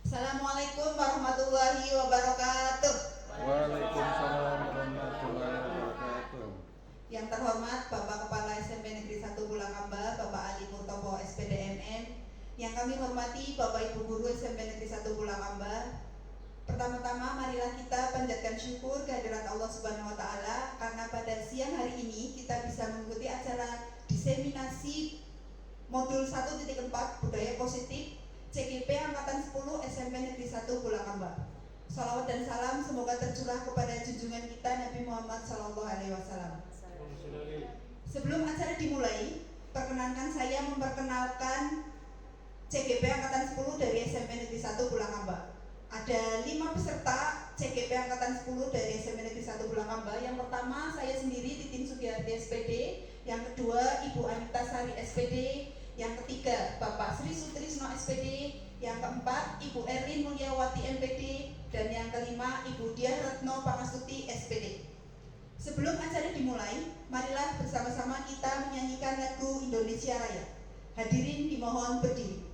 Assalamualaikum warahmatullahi wabarakatuh. Waalaikumsalam warahmatullahi wabarakatuh. Yang terhormat Bapak Kepala SMP Negeri 1 Bulakamba, Bapak Ali Murtopo SPDMN. Yang kami hormati Bapak Ibu Guru SMP Negeri 1 Bulakamba. Pertama-tama marilah kita panjatkan syukur kehadirat Allah Subhanahu wa taala karena pada siang hari ini kita bisa mengikuti acara diseminasi modul 1.4 budaya positif CGP Angkatan 10 SMP Negeri 1 Bulakamba. Salawat dan salam semoga tercurah kepada junjungan kita Nabi Muhammad SAW. Sebelum acara dimulai, perkenankan saya memperkenalkan CGP Angkatan 10 dari SMP Negeri 1 Bulakamba. Ada 5 peserta CGP Angkatan 10 dari SMP Negeri 1 Bulakamba. Yang pertama saya sendiri Titin Sugiyarti SPD, yang kedua Ibu Anita Sari SPD, yang ketiga Bapak Sri Sutrisno SPD, yang keempat Ibu Erlin Mulyawati MPD, dan yang kelima Ibu Diah Retno Pangastuti SPD. Sebelum acara dimulai, marilah bersama-sama kita menyanyikan lagu Indonesia Raya. Hadirin dimohon berdiri.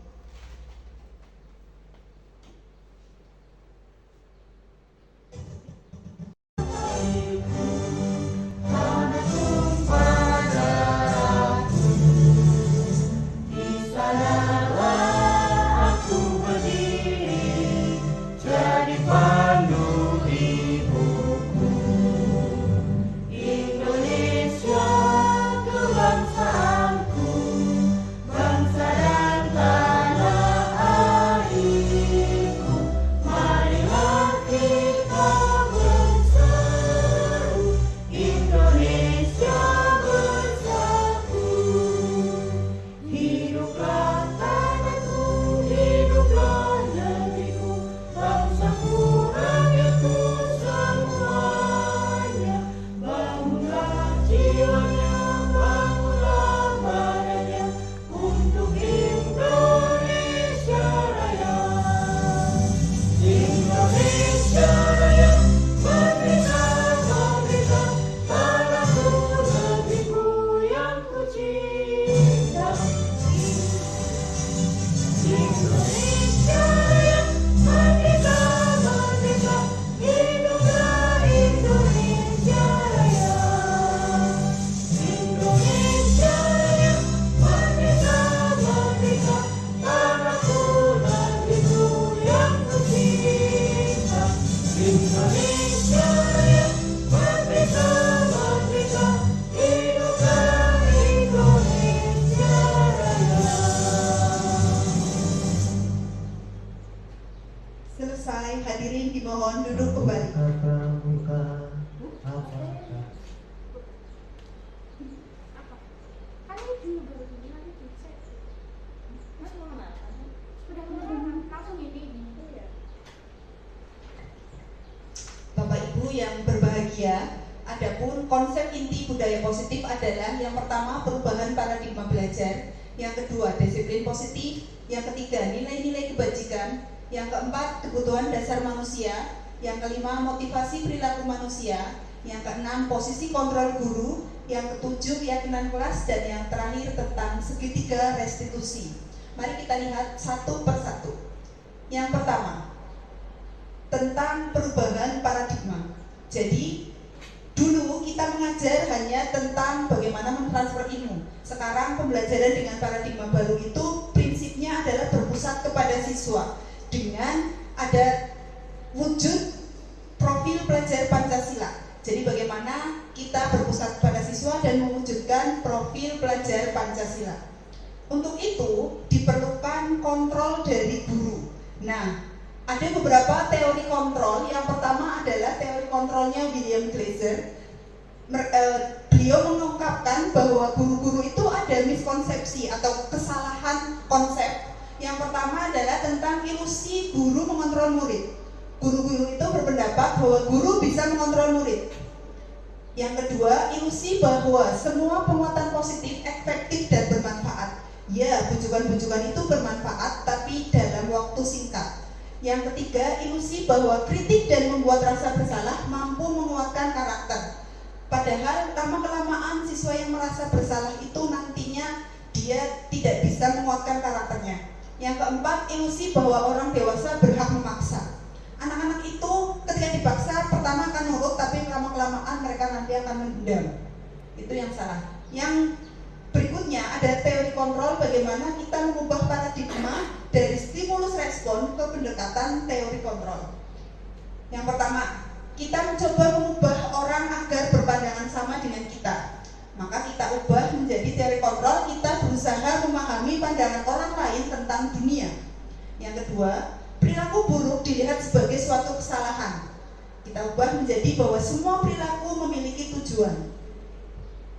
Selesai, hadirin dimohon duduk kembali. Bapak Ibu yang berbahagia, adapun konsep inti budaya positif adalah yang pertama perubahan paradigma belajar, yang kedua disiplin positif, yang ketiga nilai-nilai kebajikan, yang keempat kebutuhan dasar manusia, yang kelima motivasi perilaku manusia, yang keenam posisi kontrol guru, yang ketujuh keyakinan kelas, dan yang terakhir tentang segitiga restitusi. Mari kita lihat satu persatu. Yang pertama, tentang perubahan paradigma. Jadi dulu kita mengajar hanya tentang bagaimana mentransfer ilmu. Sekarang pembelajaran dengan paradigma baru itu prinsipnya adalah berpusat kepada siswa dengan ada wujud profil pelajar Pancasila. Jadi bagaimana kita berpusat pada siswa dan mewujudkan profil pelajar Pancasila. Untuk itu diperlukan kontrol dari guru. Nah, ada beberapa teori kontrol. Yang pertama adalah teori kontrolnya William Glasser. Beliau mengungkapkan bahwa guru-guru itu ada miskonsepsi atau kesalahan konsep. Yang pertama adalah tentang ilusi guru mengontrol murid. Guru-guru itu berpendapat bahwa guru bisa mengontrol murid. Yang kedua, ilusi bahwa semua penguatan positif efektif dan bermanfaat. Ya, bujukan-bujukan itu bermanfaat tapi dalam waktu singkat. Yang ketiga, ilusi bahwa kritik dan membuat rasa bersalah mampu menguatkan karakter. Padahal lama-kelamaan siswa yang merasa bersalah itu nantinya dia tidak bisa menguatkan karakternya. Yang keempat, ilusi bahwa orang dewasa berhak memaksa. Anak-anak itu ketika dipaksa pertama akan nurut, tapi lama-kelamaan mereka nanti akan mendendam. Itu yang salah. Yang berikutnya ada teori kontrol, bagaimana kita mengubah paradigma dari stimulus respon ke pendekatan teori kontrol. Yang pertama, kita mencoba mengubah orang agar berpandangan sama dengan kita. Maka kita ubah menjadi teori kontrol, kita berusaha memahami pandangan orang lain tentang dunia. Yang kedua, perilaku buruk dilihat sebagai suatu kesalahan. Kita ubah menjadi bahwa semua perilaku memiliki tujuan.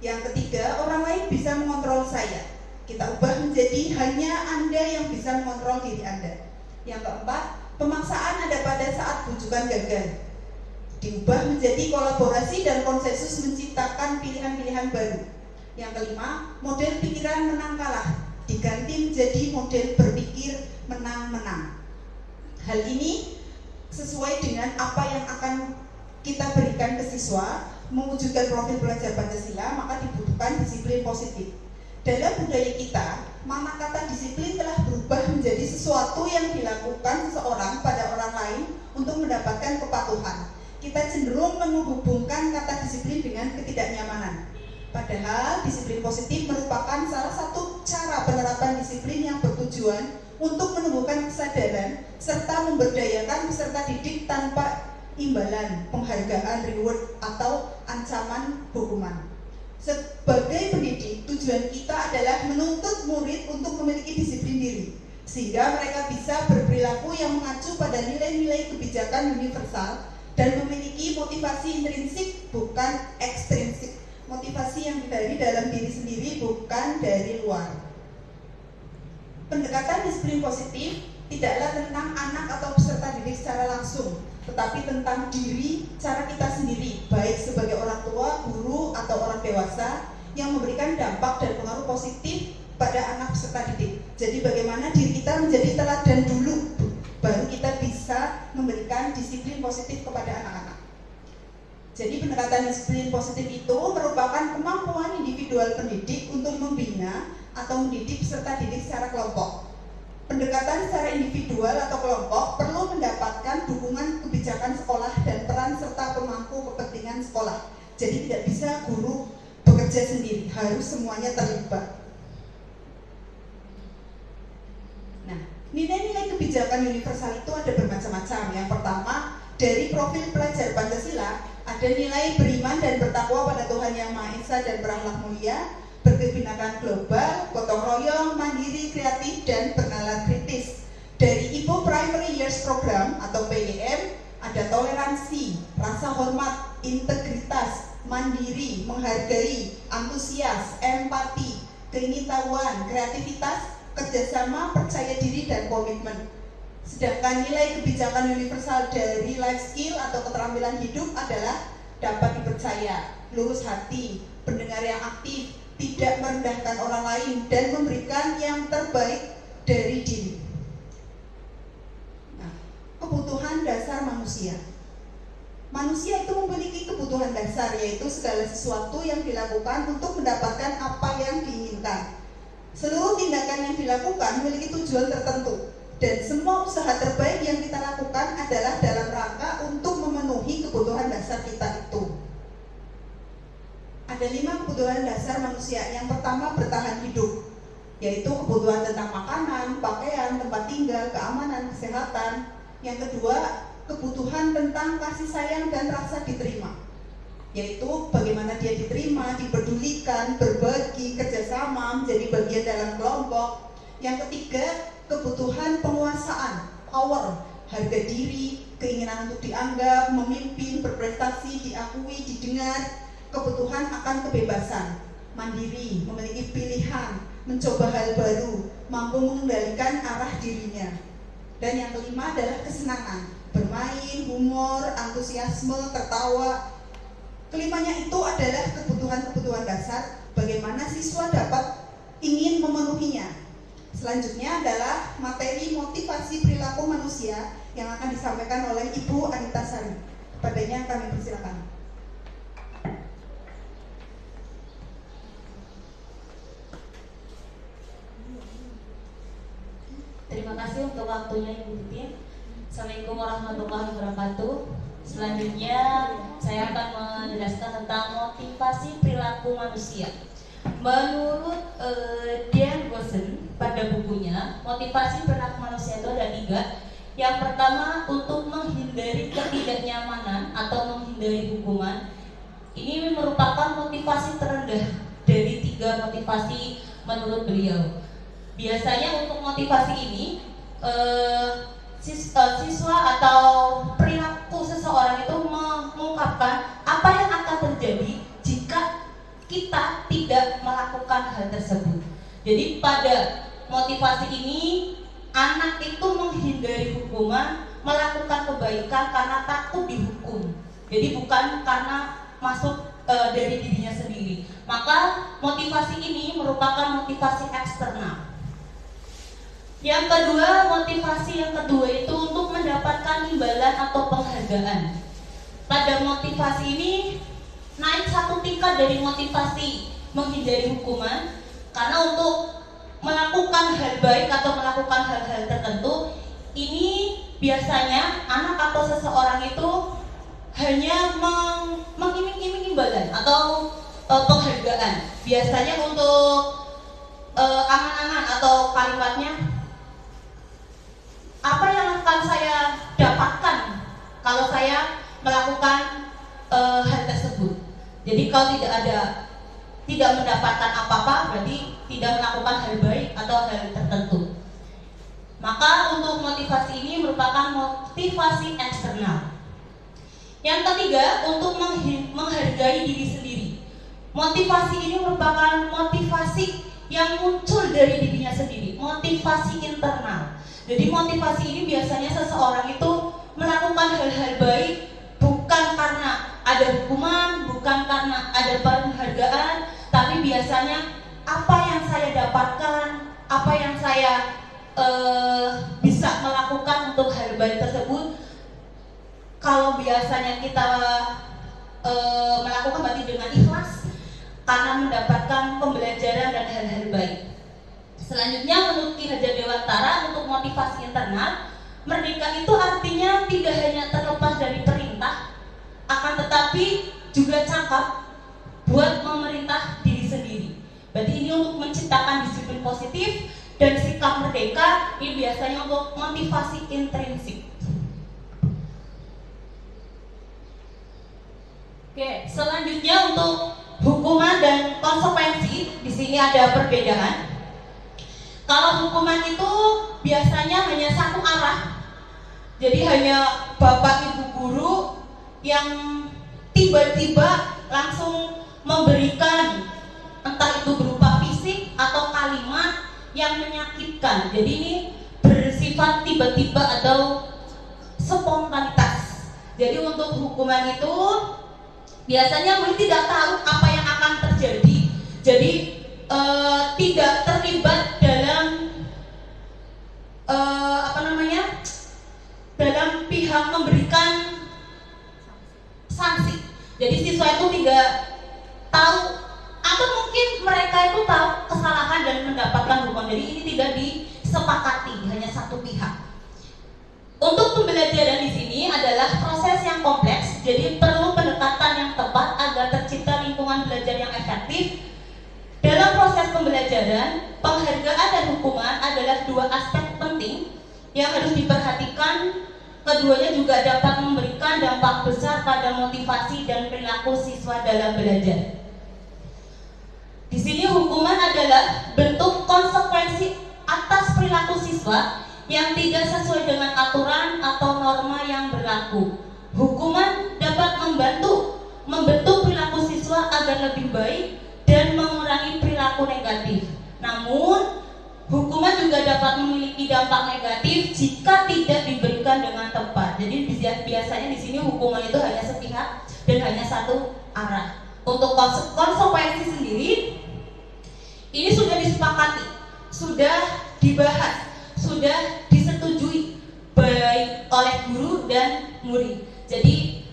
Yang ketiga, orang lain bisa mengontrol saya. Kita ubah menjadi hanya Anda yang bisa mengontrol diri Anda. Yang keempat, pemaksaan ada pada saat bujukan gagal. Diubah menjadi kolaborasi dan konsensus menciptakan pilihan-pilihan baru. Yang kelima, model pikiran menang kalah diganti menjadi model berpikir menang-menang. Hal ini sesuai dengan apa yang akan kita berikan ke siswa. Mewujudkan profil pelajar Pancasila, maka dibutuhkan disiplin positif. Dalam budaya kita, makna kata disiplin telah berubah menjadi sesuatu yang dilakukan seseorang pada orang lain untuk mendapatkan kepatuhan. Kita cenderung menghubungkan kata disiplin dengan ketidaknyamanan. Padahal disiplin positif merupakan salah satu cara penerapan disiplin yang bertujuan untuk menumbuhkan kesadaran serta memberdayakan peserta didik tanpa imbalan, penghargaan, reward, atau ancaman hukuman. Sebagai pendidik, tujuan kita adalah menuntut murid untuk memiliki disiplin diri, sehingga mereka bisa berperilaku yang mengacu pada nilai-nilai kebijakan universal dan memiliki motivasi intrinsik bukan ekstrinsik, motivasi yang dari dalam diri sendiri bukan dari luar. Pendekatan disiplin positif tidaklah tentang anak atau peserta didik secara langsung, tetapi tentang diri, cara kita sendiri, baik sebagai orang tua, guru, atau orang dewasa yang memberikan dampak dan pengaruh positif pada anak peserta didik. Jadi bagaimana diri kita menjadi teladan dulu, baru kita bisa memberikan disiplin positif kepada anak-anak. Jadi pendekatan disiplin positif itu merupakan kemampuan individual pendidik untuk membina atau mendidik peserta didik secara kelompok. Pendekatan secara individual atau kelompok perlu mendapatkan dukungan kebijakan sekolah dan peran serta pemangku kepentingan sekolah. Jadi tidak bisa guru bekerja sendiri, harus semuanya terlibat. Nah, nilai-nilai kebijakan universal itu ada bermacam-macam. Yang pertama, dari profil pelajar Pancasila, ada nilai beriman dan bertakwa pada Tuhan Yang Maha Esa dan berakhlak mulia, berkebinekaan global, gotong royong, mandiri, kreatif, dan bernalar kritis. Dari IPO Primary Years Program atau PYM, ada toleransi, rasa hormat, integritas, mandiri, menghargai, antusias, empati, keingintahuan, kreativitas, kerjasama, percaya diri, dan komitmen. Sedangkan nilai kebijakan universal dari life skill atau keterampilan hidup adalah dapat dipercaya, lurus hati, pendengar yang aktif, tidak merendahkan orang lain, dan memberikan yang terbaik dari diri. Nah, kebutuhan dasar manusia. Manusia itu memiliki kebutuhan dasar, yaitu segala sesuatu yang dilakukan untuk mendapatkan apa yang diinginkan. Seluruh tindakan yang dilakukan memiliki tujuan tertentu. Dan semua usaha terbaik yang kita lakukan adalah dalam rangka untuk memenuhi kebutuhan dasar kita itu. Ada 5 kebutuhan dasar manusia. Yang pertama, bertahan hidup, yaitu kebutuhan tentang makanan, pakaian, tempat tinggal, keamanan, kesehatan. Yang kedua, kebutuhan tentang kasih sayang dan rasa diterima, yaitu bagaimana dia diterima, dipedulikan, berbagi, kerjasama, menjadi bagian dalam kelompok. Yang ketiga, kebutuhan penguasaan, power, harga diri, keinginan untuk dianggap, memimpin, berprestasi, diakui, didengar. Kebutuhan akan kebebasan, mandiri, memiliki pilihan, mencoba hal baru, mampu mengendalikan arah dirinya. Dan yang kelima adalah kesenangan, bermain, humor, antusiasme, tertawa. Kelimanya itu adalah kebutuhan-kebutuhan dasar bagaimana siswa dapat ingin memenuhinya. Selanjutnya adalah materi motivasi perilaku manusia yang akan disampaikan oleh Ibu Anita Sari. Kepadanya kami persilakan. Terima kasih untuk waktunya Ibu Titin. Assalamualaikum warahmatullahi wabarakatuh. Selanjutnya saya akan menjelaskan tentang motivasi perilaku manusia. Menurut Dan Gosen pada bukunya, motivasi perilaku manusia itu ada 3. Yang pertama, untuk menghindari ketidaknyamanan atau menghindari hukuman. Ini merupakan motivasi terendah dari 3 motivasi menurut beliau. Biasanya untuk motivasi ini siswa atau perilaku seseorang itu mengungkapkan apa yang akan terjadi jika kita tidak melakukan hal tersebut. Jadi pada motivasi ini anak itu menghindari hukuman, melakukan kebaikan karena takut dihukum. Jadi bukan karena masuk dari dirinya sendiri. Maka motivasi ini merupakan motivasi eksternal. Yang kedua, motivasi yang kedua itu untuk mendapatkan imbalan atau penghargaan. Pada motivasi ini naik 1 tingkat dari motivasi menghindari hukuman, karena untuk melakukan hal baik atau melakukan hal-hal tertentu ini biasanya anak atau seseorang itu hanya mengiming-iming imbalan atau penghargaan. Biasanya untuk angan-angan atau kalimatnya, apa yang akan saya dapatkan kalau saya melakukan hal tersebut. Jadi kalau tidak mendapatkan apa-apa, berarti tidak melakukan hal baik atau hal tertentu. Maka untuk motivasi ini merupakan motivasi eksternal. Yang ketiga, untuk menghargai diri sendiri. Motivasi ini merupakan motivasi yang muncul dari dirinya sendiri, motivasi internal. Jadi motivasi ini biasanya seseorang itu melakukan hal-hal baik bukan karena ada hukuman, bukan karena ada penghargaan, tapi biasanya apa yang saya dapatkan, apa yang saya bisa melakukan untuk hal baik tersebut. Kalau biasanya kita melakukan berarti dengan ikhlas karena mendapatkan pembelajaran dan hal-hal baik. Selanjutnya menurut Ki Hajar Dewantara, untuk motivasi internal, merdeka itu artinya tidak hanya terlepas dari perintah, akan tetapi juga cakap buat memerintah diri sendiri. Berarti ini untuk menciptakan disiplin positif, dan sikap merdeka ini biasanya untuk motivasi intrinsik. Oke, selanjutnya untuk hukuman dan konsekuensi, di sini ada perbedaan. Kalau hukuman itu biasanya hanya satu arah, jadi hanya bapak ibu guru yang tiba-tiba langsung memberikan entah itu berupa fisik atau kalimat yang menyakitkan. Jadi ini bersifat tiba-tiba atau spontanitas. Jadi untuk hukuman itu biasanya murid tidak tahu apa yang akan terjadi. Jadi tidak terlibat dalam dalam pihak memberikan sanksi. Jadi siswa itu tidak tahu, atau mungkin mereka itu tahu kesalahan dan mendapatkan hukuman. Jadi ini tidak sepakati, hanya satu pihak. Untuk pembelajaran di sini adalah proses yang kompleks, jadi perlu pendekatan yang tepat agar tercipta lingkungan belajar yang efektif. Dalam proses pembelajaran, penghargaan dan hukuman adalah dua aspek penting yang harus diperhatikan. Keduanya juga dapat memberikan dampak besar pada motivasi dan perilaku siswa dalam belajar. Di sini hukuman adalah bentuk konsekuensi atas perilaku siswa yang tidak sesuai dengan aturan atau norma yang berlaku. Hukuman dapat membentuk perilaku siswa agar lebih baik dan mengurangi perilaku negatif. Namun, hukuman juga dapat memiliki dampak negatif jika tidak diberikan dengan tepat. Jadi biasanya di sini hukuman itu hanya sepihak dan hanya satu arah. Untuk konsekuensi sendiri, ini sudah disepakati, sudah dibahas, sudah disetujui baik oleh guru dan murid. Jadi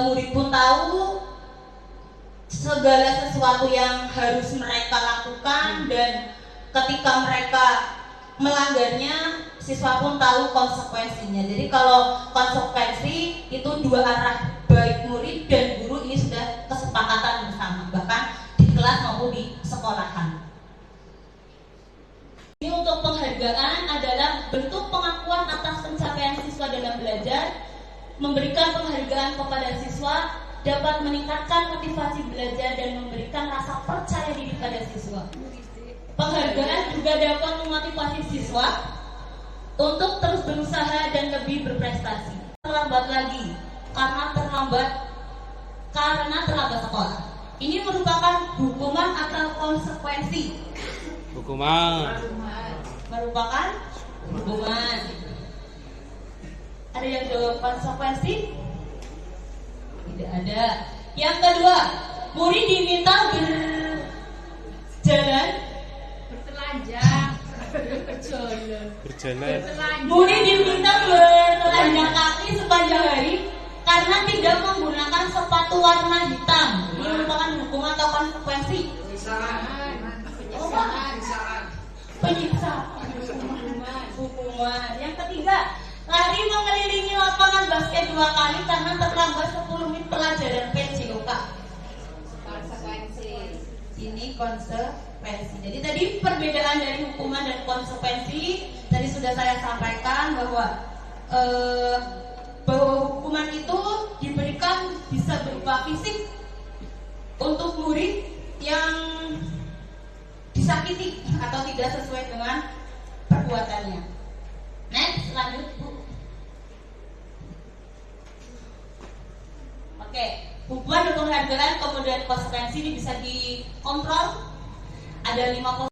murid pun tahu segala sesuatu yang harus mereka lakukan, dan ketika mereka melanggarnya, siswa pun tahu konsekuensinya. Jadi kalau konsekuensi itu dua arah, baik murid dan guru, ini sudah kesepakatan bersama, bahkan di kelas maupun di sekolahan. Ini untuk penghargaan adalah bentuk pengakuan atas pencapaian siswa dalam belajar. Memberikan penghargaan kepada siswa dapat meningkatkan motivasi belajar dan memberikan rasa percaya diri pada siswa. Penghargaan juga dapat memotivasi siswa untuk terus berusaha dan lebih berprestasi. Terlambat lagi karena terlambat sekolah. Ini merupakan hukuman atau konsekuensi. Merupakan hukuman. Ada yang jawab konsekuensi? Tidak ada. Yang kedua, murid diminta berjalan. Murid diminta bertelanjang kaki sepanjang hari karena tidak menggunakan sepatu warna hitam. Ini merupakan hukuman atau konsekuensi? Penyiksaan. Hukuman. Yang ketiga, lari mengelilingi lapangan basket 2 kali karena terlambat 10 menit pelajaran PJOK. Konsekuensi. Ini konsekuensi. Jadi tadi perbedaan dari hukuman dan konsekuensi tadi sudah saya sampaikan bahwa hukuman itu diberikan bisa berupa fisik untuk murid yang disakiti atau tidak sesuai dengan perbuatannya. Next, lanjut Bu. Oke, hukuman dan penghargaan kemudian konsekuensi ini bisa dikontrol. Ada 5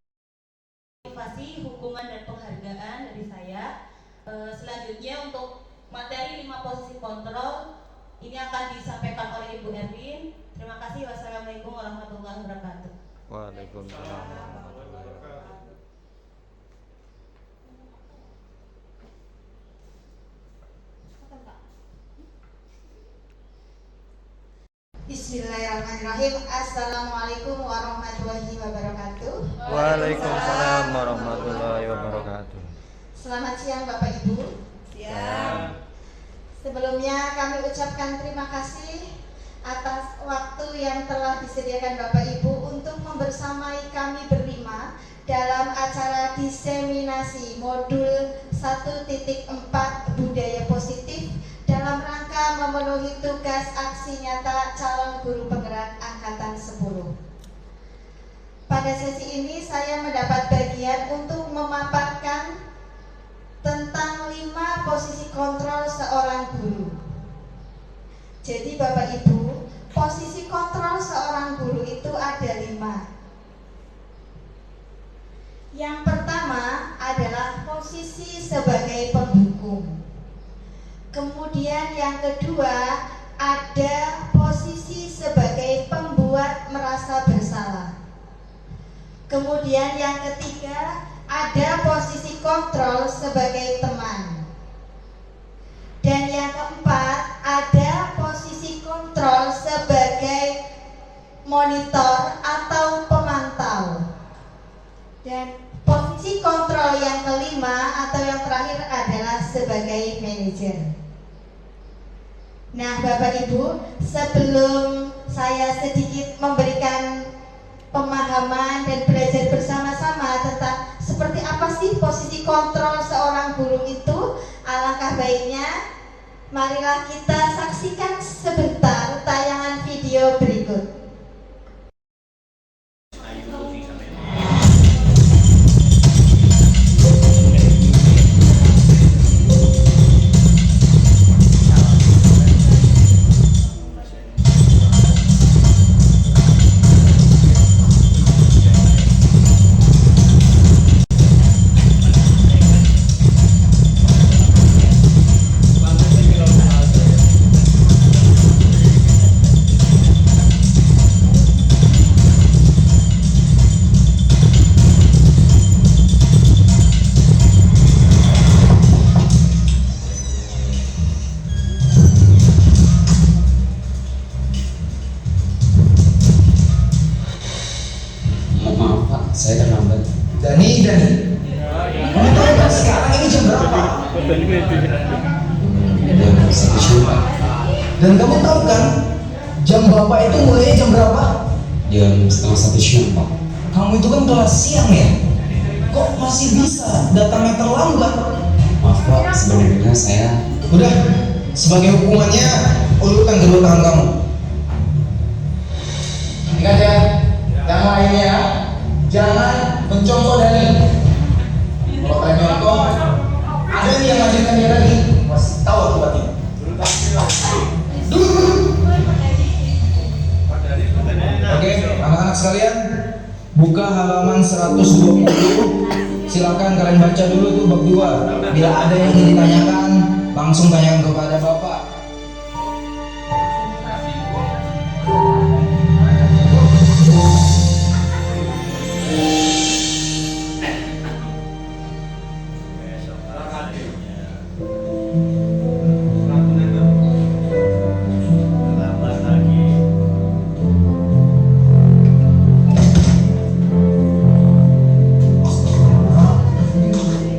motivasi hukuman dan penghargaan dari saya. Selanjutnya untuk materi 5 posisi kontrol ini akan disampaikan oleh Ibu Erwin. Terima kasih. Wassalamualaikum warahmatullahi wabarakatuh. Waalaikumsalam warahmatullahi wabarakatuh. Bismillahirrahmanirrahim. Assalamualaikum warahmatullahi wabarakatuh. Waalaikumsalam warahmatullahi wabarakatuh. Selamat siang Bapak Ibu. Siang. Sebelumnya kami ucapkan terima kasih atas waktu yang telah disediakan Bapak Ibu untuk membersamai kami berlima dalam acara diseminasi modul 1.4 budaya positif dalam rangka memenuhi tugas aksi nyata calon guru penggerak angkatan 10. Pada sesi ini saya mendapat bagian untuk memaparkan tentang 5 posisi kontrol seorang guru. Jadi Bapak Ibu, posisi kontrol seorang guru itu ada 5. Yang pertama adalah posisi sebagai penghukum. Kemudian yang kedua ada posisi sebagai pembuat merasa bersalah. Kemudian yang ketiga ada posisi kontrol sebagai teman. Dan yang keempat ada posisi kontrol sebagai monitor atau pemantau. Dan posisi kontrol yang kelima Nah, Bapak Ibu, sebelum saya sedikit memberikan pemahaman dan belajar bersama-sama tentang seperti apa sih posisi kontrol seorang burung itu, alangkah baiknya marilah kita saksikan sebentar tayangan video berikut. Maaf Pak, saya terlambat. Dani, kamu tahu nggak sekarang ini jam berapa? Jam 1 siang Pak. Dan kamu tahu kan, jam bapak itu mulainya jam berapa? Jam setengah 1 siang Pak. Kamu itu kan kelas siang ya? Kok masih bisa datangnya terlambat? Maaf Pak, sebenarnya saya Udah, sebagai hukumannya, ulurkan kedua tangan kamu. Ingat ya, yang lainnya jangan mencontoh Dani. Kalau kalian nyontoh, ada nih yang ngajarin dia lagi. Masih tahu akibatnya. Dulu. Oke, anak-anak sekalian, buka halaman 120. Silakan kalian baca dulu tuh bab 2. Bila ada yang ingin ditanyakan, langsung tanyakan kepada Bapak.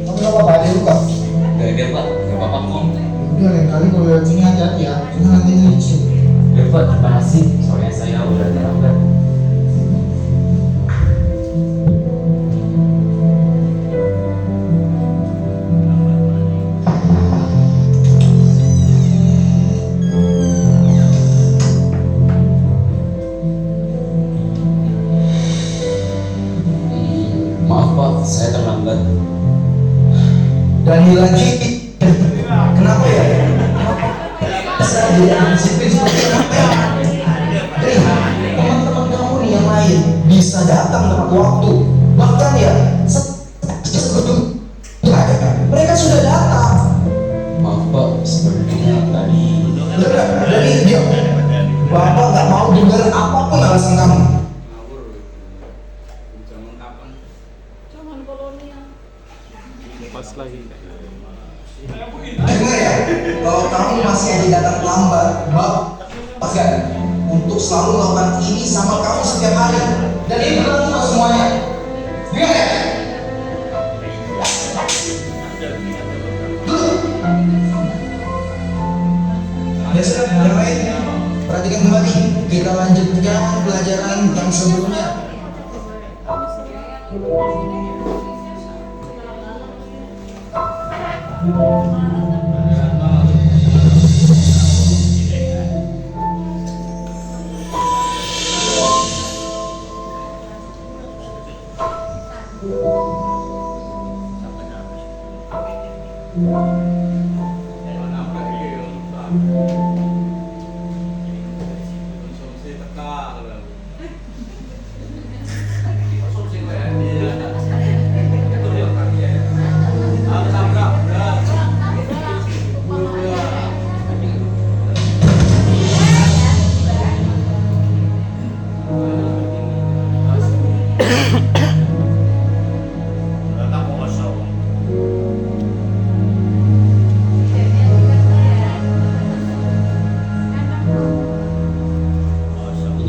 Kamu gak apa-apa, ada luka? gak ada Pak, gak apa-apa kok. Udah, lain kali kalau lewat sini hati-hati ya, jangan nanti licin. Ya Pak, terima kasih. Soalnya saya udah terlambat. Maaf Pak, saya terlambat. Dani lagi, kenapa ya? Bisa jadi anak disiplin seperti apa ya? Teman-teman kamu nih yang lain bisa datang tepat waktu. Bahkan ya, sebelum mereka sudah datang. Maaf Pak, sebenarnya tadi Udah, Dani, diam. Bapak nggak mau dengar apapun alasan kamu. Dengar ya, kalau kamu masih aja datang lambat, Bapak untuk selalu melakukan ini sama kamu setiap hari. Dan ini berlaku untuk semuanya. Dengar ya? Ya sudah, yang lain perhatikan kembali. Kita lanjutkan pelajaran yang sebelumnya.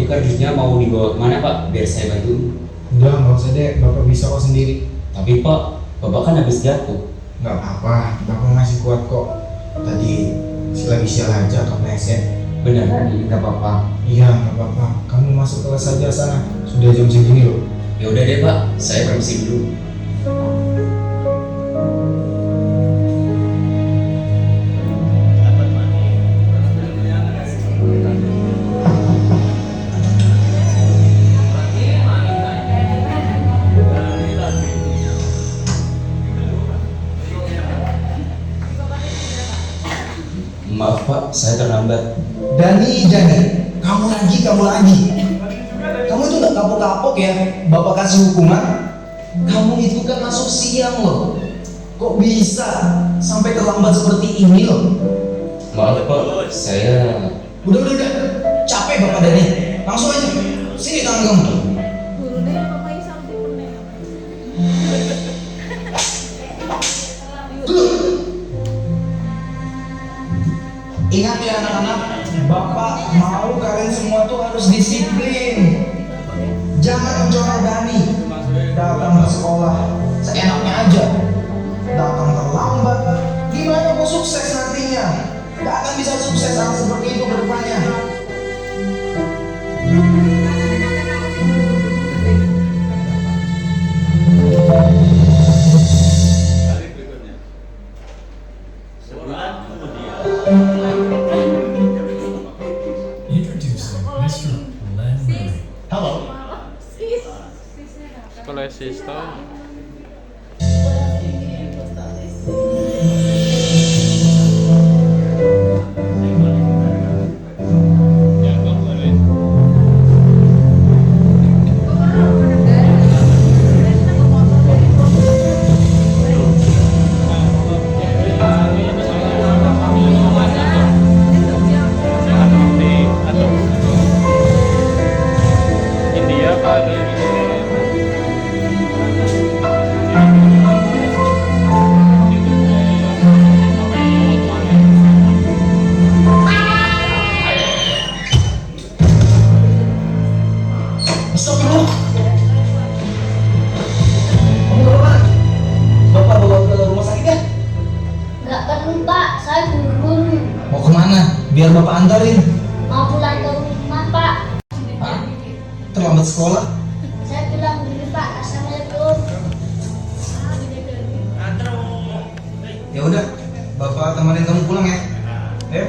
ini kardusnya mau dibawa kemana Pak? Biar saya bantu. Udah, nggak usah deh. Bapak bisa kok sendiri. Tapi Pak, Bapak kan habis jatuh. Nggak apa-apa, Bapak masih kuat kok. Tadi lagi sial aja kepleset. Benar, ini nggak apa-apa. Iya, nggak apa-apa. Kamu masuk kelas saja sana. Sudah jam segini loh. Ya udah deh Pak, saya permisi dulu. Maaf Pak, saya terlambat. Dani, kamu lagi. Kamu itu nggak kapok-kapok ya, Bapak kasih hukuman. Kamu itu kan masuk siang loh. Kok bisa sampai terlambat seperti ini loh? Maaf Pak, saya... Udah, capek Bapak Dani. Langsung aja, sini tangan kamu. Ingat ya anak-anak, Bapak mau kalian semua tuh harus disiplin. Jangan mencontoh Dani. Datang ke sekolah seenaknya aja. Datang terlambat. Gimana mau sukses nantinya? Gak akan bisa sukses hal seperti itu ke depannya. Introducing Mr. Len Murray. Halo. Sekolah sistem. India pada Astagfirullah. Kamu ke mana? Bapak bawa ke rumah sakit ya? Nggak perlu Pak, saya buru-buru. Mau kemana? Biar Bapak antarin. Mau pulang ke rumah Pak. Hah? Terlambat sekolah? Saya pulang dulu Pak. Assalamualaikum. Ya udah, Bapak temenin kamu pulang ya. Ya.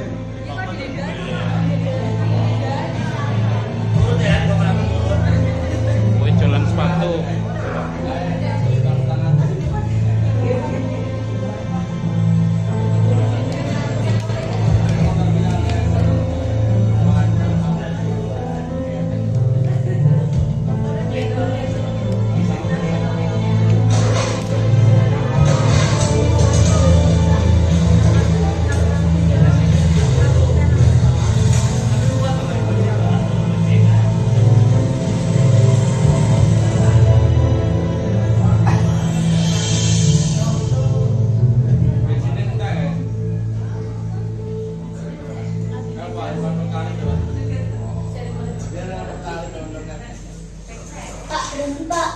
gue jalan sepatu. Pak, berhenti Pak.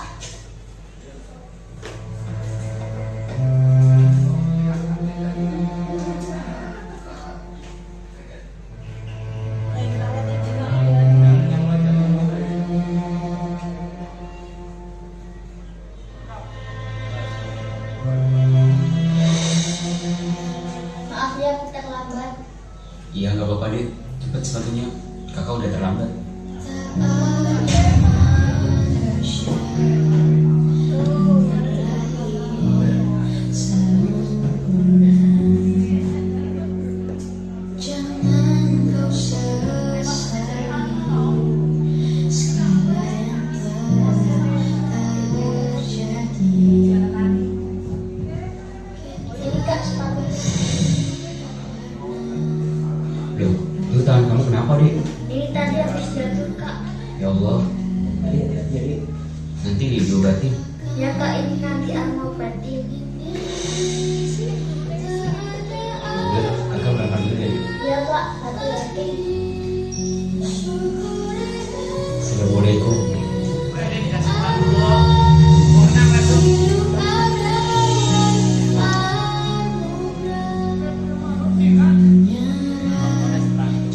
Maaf ya, kita terlambat. Iya nggak apa-apa deh, cepet sepatunya. Kakak udah terlambat. Jangan kau sesali segala yang telah terjadi. Ini Kak sepatu. Loh, itu tangan kamu kenapa deh? Ini tadi habis jatuh Kak. Ya Allah. Nanti diobatin. Ya Kak, ini nanti mau obatin. Udah, kakak berangkat dulu ya. Ya Kak, hati-hati. Assalamualaikum.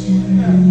Jangan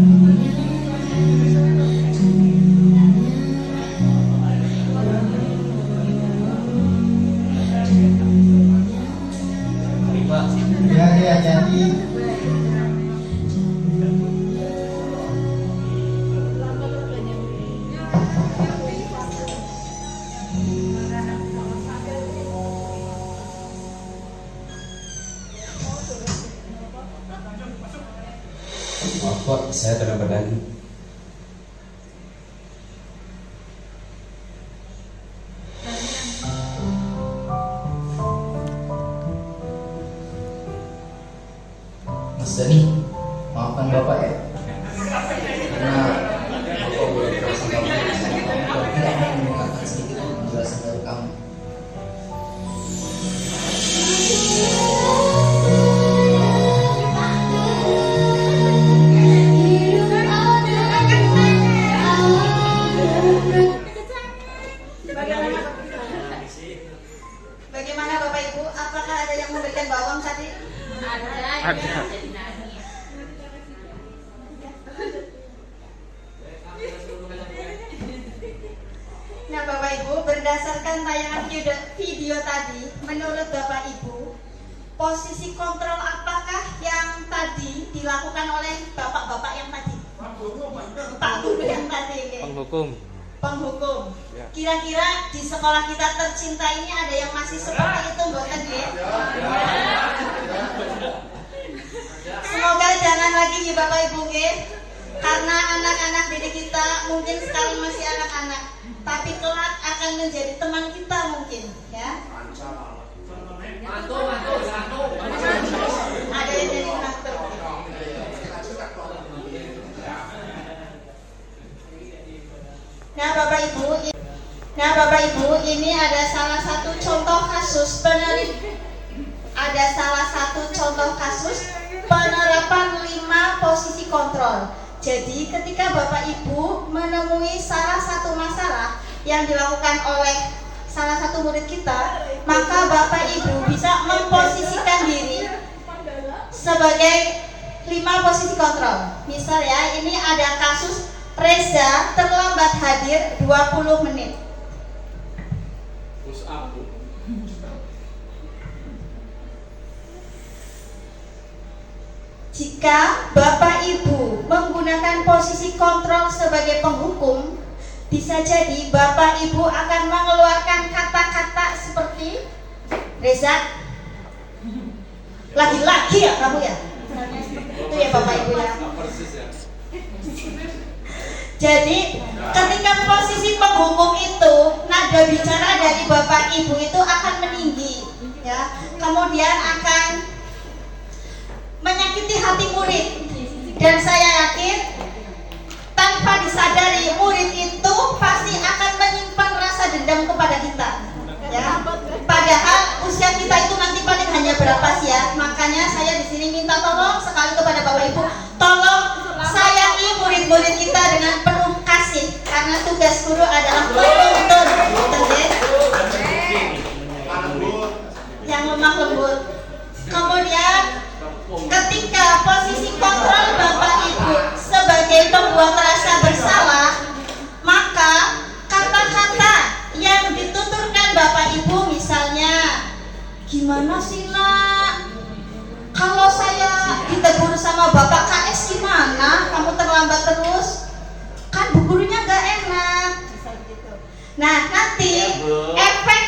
maaf Pak, saya terlambat lagi. Mas Dani, maafkan Bapak ya. Karena Bapak boleh berasa kamu sama kamu dan tidak mau mendengarkan sedikit pun penjelasan dari kamu. Bagaimana Bapak Ibu? Apakah ada yang memberikan bawang tadi? Ada. Nah Bapak Ibu, berdasarkan tayangan video tadi, menurut Bapak Ibu, posisi kontrol apakah yang tadi dilakukan oleh bapak-bapak yang tadi? Pak Guru yang tadi. Penghukum. Penghukum. Ya. Kira-kira di sekolah kita tercinta ini ada yang masih seperti itu, mboten nggih? Semoga jangan lagi nih Bapak Ibu nggih. Karena anak-anak didik kita mungkin sekarang masih anak-anak, tapi kelak akan menjadi teman kita mungkin, ya. Ada yang jadi mantu. Nah Bapak Ibu, ini ada salah satu contoh kasus penerapan 5 posisi kontrol. Jadi ketika Bapak Ibu menemui salah satu masalah yang dilakukan oleh salah satu murid kita, maka Bapak Ibu bisa memposisikan diri sebagai 5 posisi kontrol. Misal ya, ini ada kasus Reza terlambat hadir 20 menit. Jika Bapak Ibu menggunakan posisi kontrol sebagai penghukum, bisa jadi Bapak Ibu akan mengeluarkan kata-kata seperti, Reza, lagi-lagi ya kamu ya? Itu ya Bapak Ibu ya. Jadi ketika posisi penghukum itu, nada bicara dari Bapak Ibu itu akan meninggi, ya. Kemudian akan menyakiti hati murid, dan saya yakin tanpa disadari murid itu pasti akan menyimpan rasa dendam kepada kita, ya. Padahal usia kita itu nanti paling hanya berapa sih ya? Makanya saya di sini minta tolong sekali kepada Bapak Ibu, tolong sayangi murid-murid kita dengan penuh kasih, karena tugas guru adalah menuntun, yang lemah lembut. Kemudian ketika posisi kontrol Bapak Ibu sebagai pembuat rasa bersalah, maka kata-kata yang dituturkan Bapak Ibu misalnya, gimana sih nak, kalau saya ditegur sama Bapak KS gimana, kamu terlambat terus, kan bu gurunya gak enak. Nah nanti efek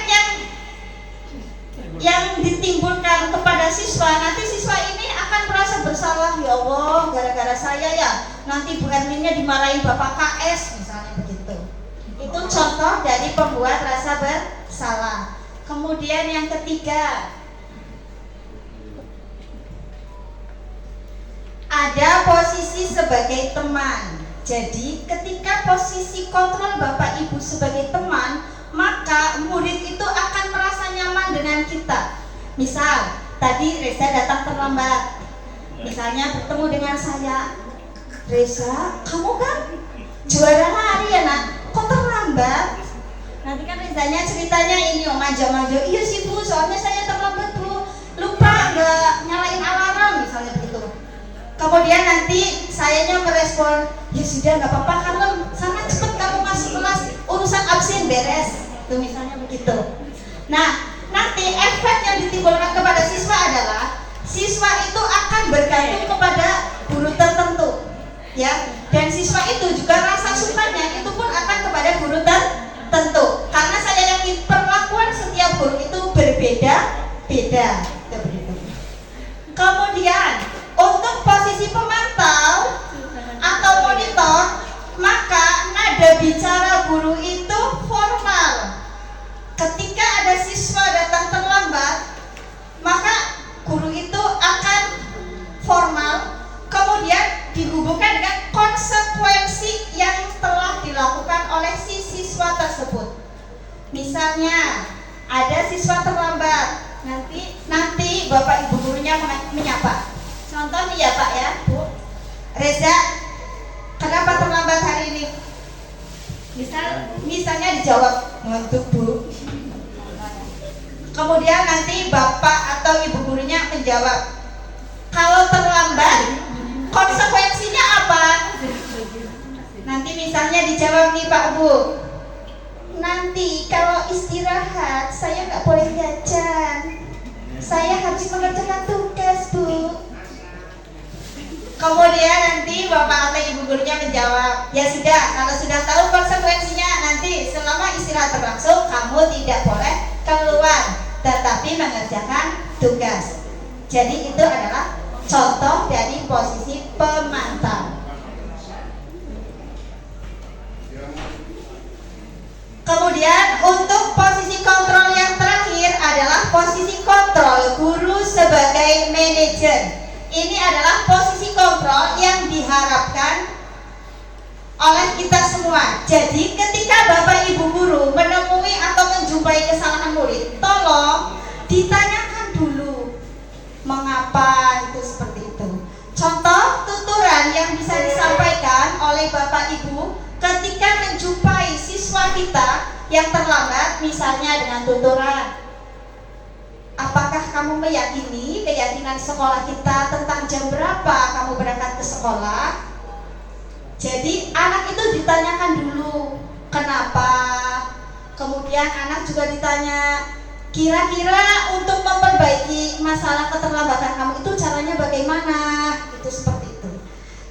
yang ditimbulkan kepada siswa, nanti siswa ini akan merasa bersalah, ya Allah gara-gara saya ya nanti Bu Erlinnya dimarahin Bapak KS misalnya begitu. Itu contoh dari pembuat rasa bersalah. Kemudian yang ketiga, ada posisi sebagai teman. Jadi ketika posisi kontrol Bapak Ibu sebagai teman, maka murid itu akan merasa nyaman dengan kita. Misal, tadi Reza datang terlambat. Misalnya bertemu dengan saya, Reza, kamu kan juara lari ya nak, kok terlambat? Nanti kan Rezanya ceritanya ini, manja-manja, iya sih bu, soalnya saya terlambat bu, lupa nggak nyalain alarm misalnya begitu. Kemudian nanti sayanya merespon, ya sudah nggak apa-apa, karena sana cepet kamu masuk kelas, urusan absen beres, tuh misalnya begitu. Nah, nanti efek yang ditimbulkan kepada siswa adalah siswa itu akan bergantung kepada guru tertentu, ya. Dan siswa itu juga rasa sukanya itu pun akan kepada guru tertentu, karena saya yakin perlakuan setiap guru itu berbeda-beda. Kemudian untuk posisi pemantau, Kemudian konsekuensi yang telah dilakukan oleh si siswa tersebut. Misalnya ada siswa terlambat, nanti Bapak Ibu gurunya menyapa. Contoh nih ya Pak ya, Bu. Reza, kenapa terlambat hari ini? Misalnya dijawab ngantuk Bu. Kemudian nanti Bapak atau Ibu gurunya menjawab, kalau terlambat konsekuensinya apa? Nanti misalnya dijawab nih Pak Bu, nanti kalau istirahat saya nggak boleh jajan, saya harus mengerjakan tugas Bu. Kemudian nanti Bapak atau Ibu gurunya menjawab, ya sudah, kalau sudah tahu konsekuensinya, nanti selama istirahat berlangsung kamu tidak boleh keluar, tetapi mengerjakan tugas. Jadi itu adalah contoh dari posisi pemantau. Kemudian untuk posisi kontrol yang terakhir adalah posisi kontrol guru sebagai manajer. Ini adalah posisi kontrol yang diharapkan oleh kita semua. Jadi ketika Bapak Ibu guru menemui atau menjumpai kesalahan murid, tolong ditanyakan dulu mengapa itu seperti itu. Contoh tuturan yang bisa disampaikan oleh Bapak Ibu ketika menjumpai siswa kita yang terlambat, misalnya dengan tuturan, apakah kamu meyakini keyakinan sekolah kita tentang jam berapa kamu berangkat ke sekolah? Jadi anak itu ditanyakan dulu kenapa. Kemudian anak juga ditanya, kira-kira untuk memperbaiki masalah keterlambatan kamu itu caranya bagaimana? Itu seperti itu.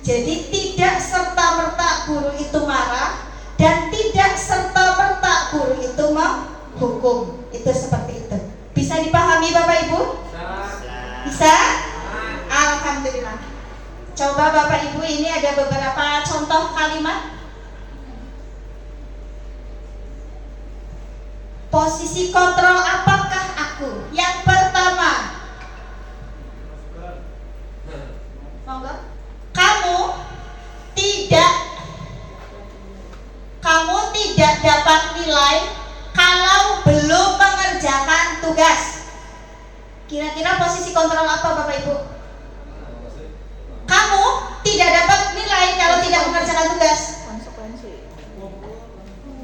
Jadi tidak serta-merta guru itu marah dan tidak serta-merta guru itu menghukum. Itu seperti itu. Bisa dipahami Bapak Ibu? Bisa? Alhamdulillah. Coba Bapak Ibu, ini ada beberapa contoh kalimat. Posisi kontrol apakah aku? Yang pertama, monggo. Kamu tidak dapat nilai kalau belum mengerjakan tugas. Kira-kira posisi kontrol apa Bapak Ibu? Kamu tidak dapat nilai kalau tidak mengerjakan tugas.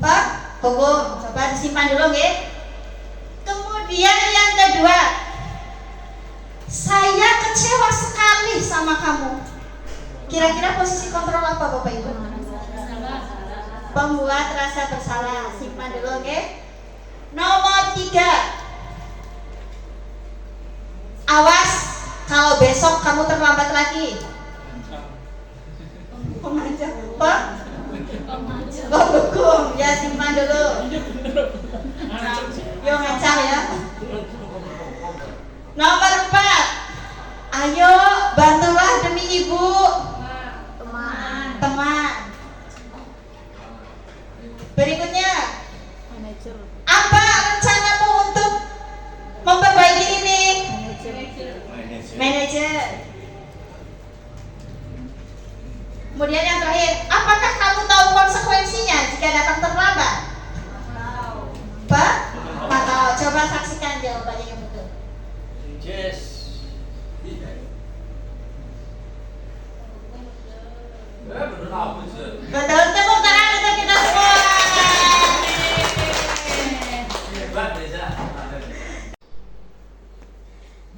Pak, hukum. Coba disimpan dulu nggih. Kemudian yang kedua, saya kecewa sekali sama kamu. Kira-kira posisi kontrol apa Bapak Ibu? Pembuat rasa bersalah. Simpan dulu nggih. Nomor 3, awas kalau besok kamu terlambat lagi. Pengancam apa? Oh, hukum. Ya simpan dulu. Yo ngancam ya. Nomor 4, ayo bantulah demi ibu. Teman. Berikutnya, apa rencanamu untuk memperbaiki ini? Manajer. Kemudian yang terakhir, apakah kamu tahu konsekuensinya jika datang terlambat? Pak? Tahu. Coba saksikan jawabannya yang betul. Yes. Betul, tepuk tangan untuk kita semua.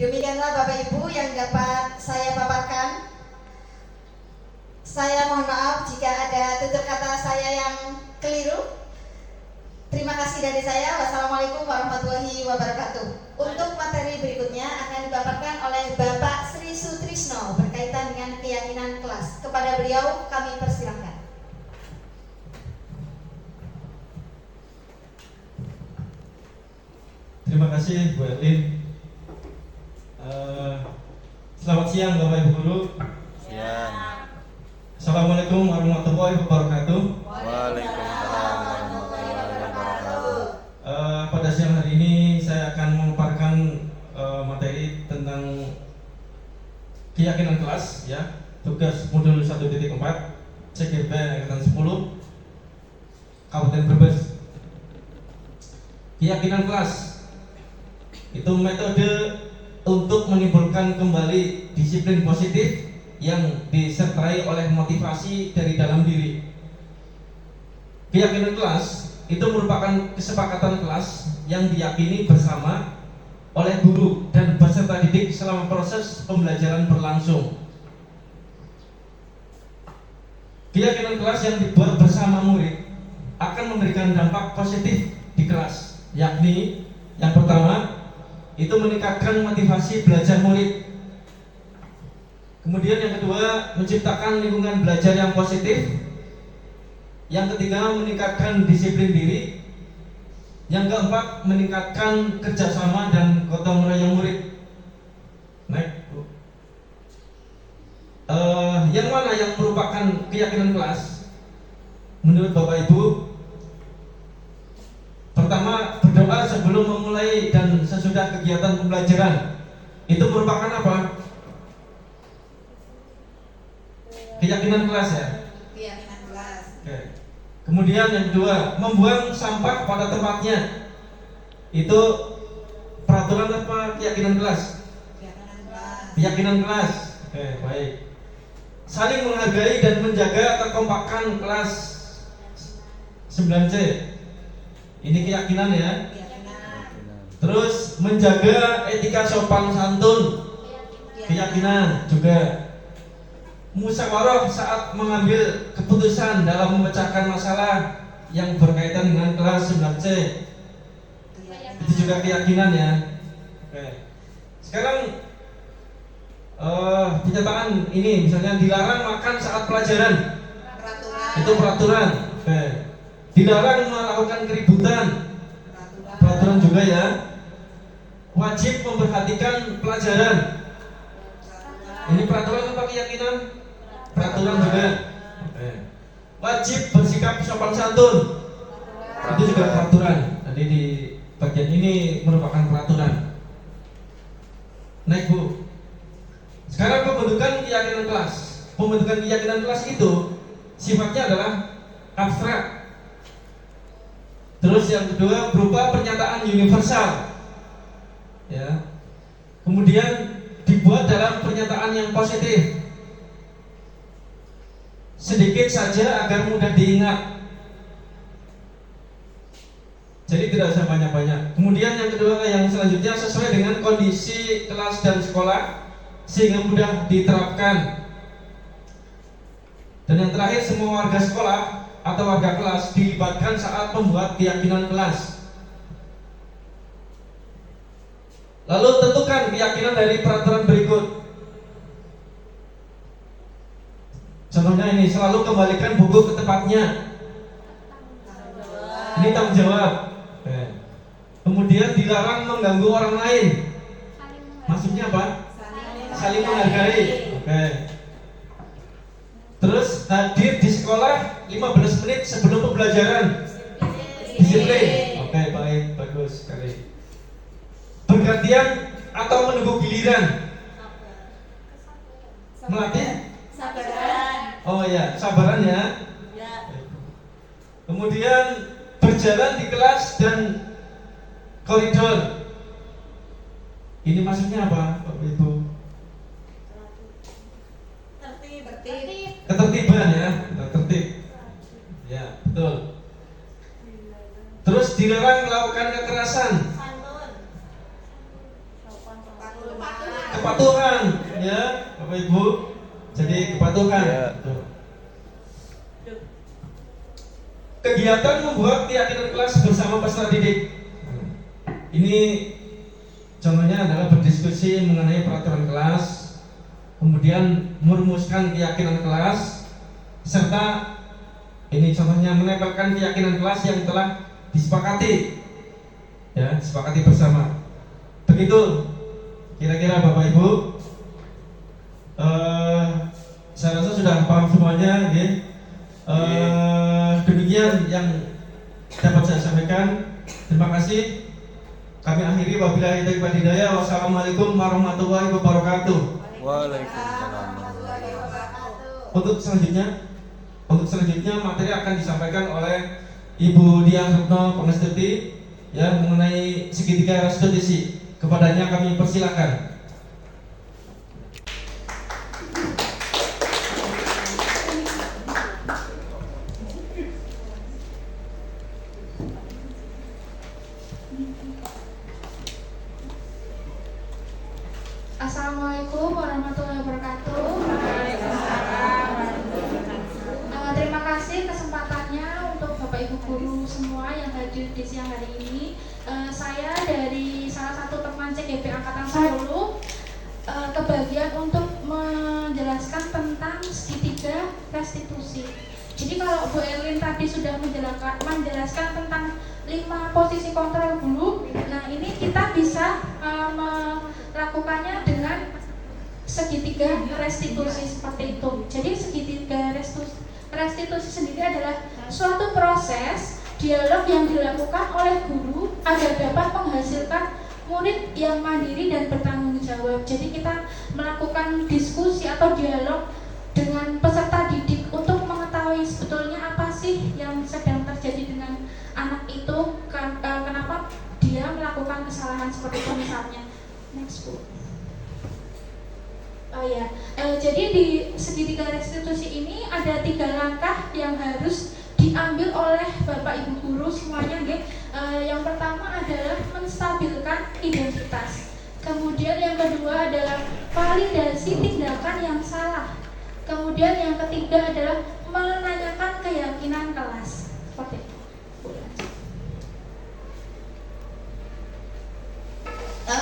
Demikianlah Bapak Ibu yang dapat saya paparkan. Saya mohon maaf jika ada tutur kata saya yang keliru. Terima kasih dari saya. Wassalamualaikum warahmatullahi wabarakatuh. Untuk materi berikutnya akan dipaparkan oleh Bapak Sri Sutrisno berkaitan dengan keyakinan kelas. Kepada beliau kami persilahkan. Terima kasih Bu Erlin. Selamat siang Bapak Ibu Guru. Siang. Assalamualaikum warahmatullahi wabarakatuh. Waalaikumsalam warahmatullahi wabarakatuh. Pada siang hari ini saya akan memaparkan materi tentang keyakinan kelas, ya, tugas modul 1.4. CGP angkatan 10 Kabupaten Brebes. Keyakinan kelas itu metode untuk menimbulkan kembali disiplin positif yang disertai oleh motivasi dari dalam diri. Keyakinan kelas itu merupakan kesepakatan kelas yang diyakini bersama oleh guru dan peserta didik selama proses pembelajaran berlangsung. Keyakinan kelas yang dibuat bersama murid akan memberikan dampak positif di kelas, yakni yang pertama itu meningkatkan motivasi belajar murid. Kemudian yang kedua, menciptakan lingkungan belajar yang positif. Yang ketiga, meningkatkan disiplin diri. Yang keempat, meningkatkan kerjasama dan gotong royong murid. Naik, Bu. Yang mana yang merupakan keyakinan kelas? Menurut Bapak Ibu, pertama, berdoa sebelum memulai dan sesudah kegiatan pembelajaran. Itu merupakan apa? Keyakinan kelas ya? Keyakinan kelas. Oke. Kemudian yang kedua, membuang sampah pada tempatnya. Itu peraturan apa keyakinan kelas? Keyakinan kelas. Keyakinan kelas. Oke, baik. Saling menghargai dan menjaga kekompakan kelas 9C. Ini keyakinan ya. Keyakinan. Terus menjaga etika sopan santun. Keyakinan juga. Musyawarah saat mengambil keputusan dalam memecahkan masalah yang berkaitan dengan kelas 9C. Itu juga keyakinan ya. Oke. Sekarang kenyataan ini misalnya dilarang makan saat pelajaran. Peraturan. Itu peraturan. Oke. Dilarang melakukan keributan. Peraturan juga ya. Wajib memperhatikan pelajaran. Ini peraturan apa keyakinan? Peraturan juga. Oke. Wajib bersikap sopan santun. Itu juga peraturan. Jadi di bagian ini merupakan peraturan. Naik Bu. Sekarang pembentukan keyakinan kelas. Pembentukan keyakinan kelas itu sifatnya adalah abstrak. Terus yang kedua berupa pernyataan universal. Ya. Kemudian dibuat dalam pernyataan yang positif. Sedikit saja agar mudah diingat. Jadi tidak usah banyak-banyak. Kemudian yang kedua, yang selanjutnya sesuai dengan kondisi kelas dan sekolah sehingga mudah diterapkan. Dan yang terakhir, semua warga sekolah atau warga kelas dilibatkan saat membuat keyakinan kelas. Lalu tentukan keyakinan dari peraturan berikut. Contohnya ini, selalu kembalikan buku ke tempatnya. Ini tanggung jawab. Kemudian dilarang mengganggu orang lain. Maksudnya apa? Saling menghargai. Oke. Terus hadir di sekolah 15 menit sebelum pembelajaran. Disiplin. Oke, baik, bagus sekali. Bergantian atau menunggu giliran. Melatih Sabaran. Oh ya, sabaran ya. Ya. Kemudian berjalan di kelas dan koridor. Ini maksudnya apa, Bapak Ibu? Tertib. Ketertiban ya, tertib. Ya, betul. Terus dilarang melakukan kekerasan. Santun. Kepatuhan, ya, Bapak Ibu. Jadi kepatuhan. Ya. Betul. Kegiatan membuat keyakinan kelas bersama peserta didik. Ini contohnya adalah berdiskusi mengenai peraturan kelas, kemudian merumuskan keyakinan kelas, serta ini contohnya menempelkan keyakinan kelas yang telah disepakati, ya, disepakati bersama. Begitu kira-kira Bapak Ibu. Saya rasa sudah paham semuanya, ya. Demikian yang dapat saya sampaikan. Terima kasih. Kami akhiri, wabillahi taufiq wal hidayah. Wassalamualaikum warahmatullahi wabarakatuh. Waalaikumsalam. Untuk selanjutnya Untuk selanjutnya materi akan disampaikan oleh Ibu Dian Retno Konstuti ya mengenai segitiga restitusi. Kepadanya kami persilakan. Assalamualaikum warahmatullahi wabarakatuh. Terima kasih kesempatannya untuk Bapak Ibu guru semua yang hadir di siang hari ini. Saya dari salah satu teman CGP Angkatan 10 kebagian untuk menjelaskan tentang segitiga restitusi. Jadi kalau Bu Erlin tadi sudah menjelaskan tentang 5 posisi kontrol guru, nah ini kita bisa melakukannya dengan segitiga restitusi seperti itu. Jadi segitiga restitusi sendiri adalah suatu proses dialog yang dilakukan oleh guru agar dapat menghasilkan murid yang mandiri dan bertanggung jawab. Jadi kita melakukan diskusi atau dialog dengan peserta didik untuk mengetahui sebetulnya apa sih yang sedang terjadi dengan anak itu, kenapa dia melakukan kesalahan seperti itu misalnya. Next Bu. Jadi di segitiga restitusi ini ada 3 langkah yang harus diambil oleh Bapak Ibu guru semuanya. Yang pertama adalah menstabilkan identitas. Kemudian yang kedua adalah validasi tindakan yang salah. Kemudian yang ketiga adalah menanyakan keyakinan kelas. Seperti itu.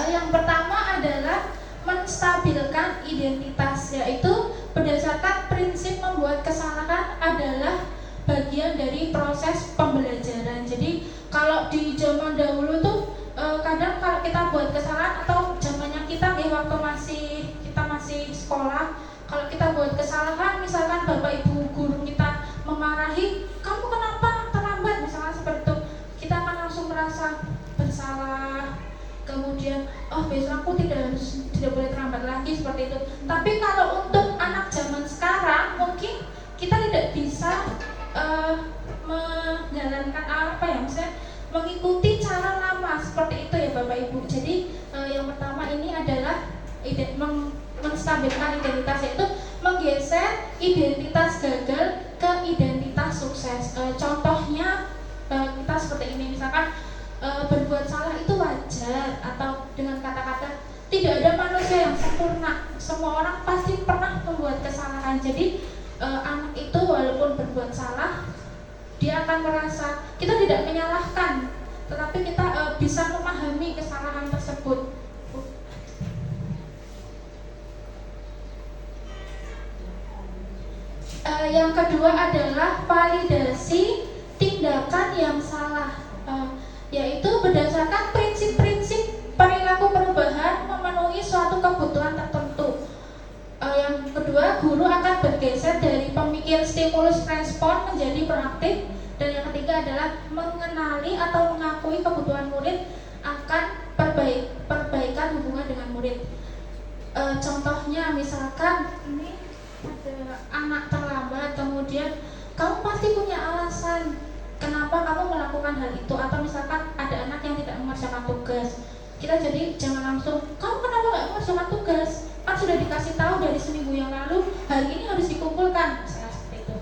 Yang pertama adalah menstabilkan identitas, yaitu berdasarkan prinsip membuat kesalahan adalah bagian dari proses pembelajaran. Jadi kalau di zaman dahulu tuh kadang kalau kita buat kesalahan atau zamannya kita waktu kita masih sekolah, kalau kita buat kesalahan, misalkan Bapak Ibu guru kita memarahi, kamu kenapa terlambat, misalnya seperti itu, kita akan langsung merasa bersalah. Kemudian, besok aku tidak boleh terlambat lagi seperti itu. Tapi kalau untuk anak zaman sekarang, mungkin kita tidak bisa menjalankan maksudnya mengikuti cara lama seperti itu ya Bapak Ibu. Jadi yang pertama ini adalah menstabilkan identitas, yaitu menggeser identitas gagal ke identitas sukses. Contohnya kita seperti ini, misalkan berbuat salah itu wajar, atau dengan kata-kata tidak ada manusia yang sempurna, semua orang pasti pernah membuat kesalahan. Jadi anak itu walaupun berbuat salah, dia akan merasa kita tidak menyalahkan, tetapi kita bisa memahami kesalahan tersebut. Yang kedua adalah validasi tindakan yang salah, yaitu berdasarkan prinsip-prinsip perilaku perubahan memenuhi suatu kebutuhan tertentu. Yang kedua, guru akan bergeser dari pemikir stimulus respon menjadi proaktif. Dan yang ketiga adalah mengenali atau mengakui kebutuhan murid akan perbaikan hubungan dengan murid. Contohnya misalkan ini ada anak terlambat, kemudian kamu pasti punya alasan kenapa kamu melakukan hal itu, atau misalkan ada anak yang tidak mengerjakan tugas, kita jadi jangan langsung kamu kenapa nggak mengerjakan tugas, kan sudah dikasih tahu dari seminggu yang lalu hari ini harus dikumpulkan, misalnya seperti itu.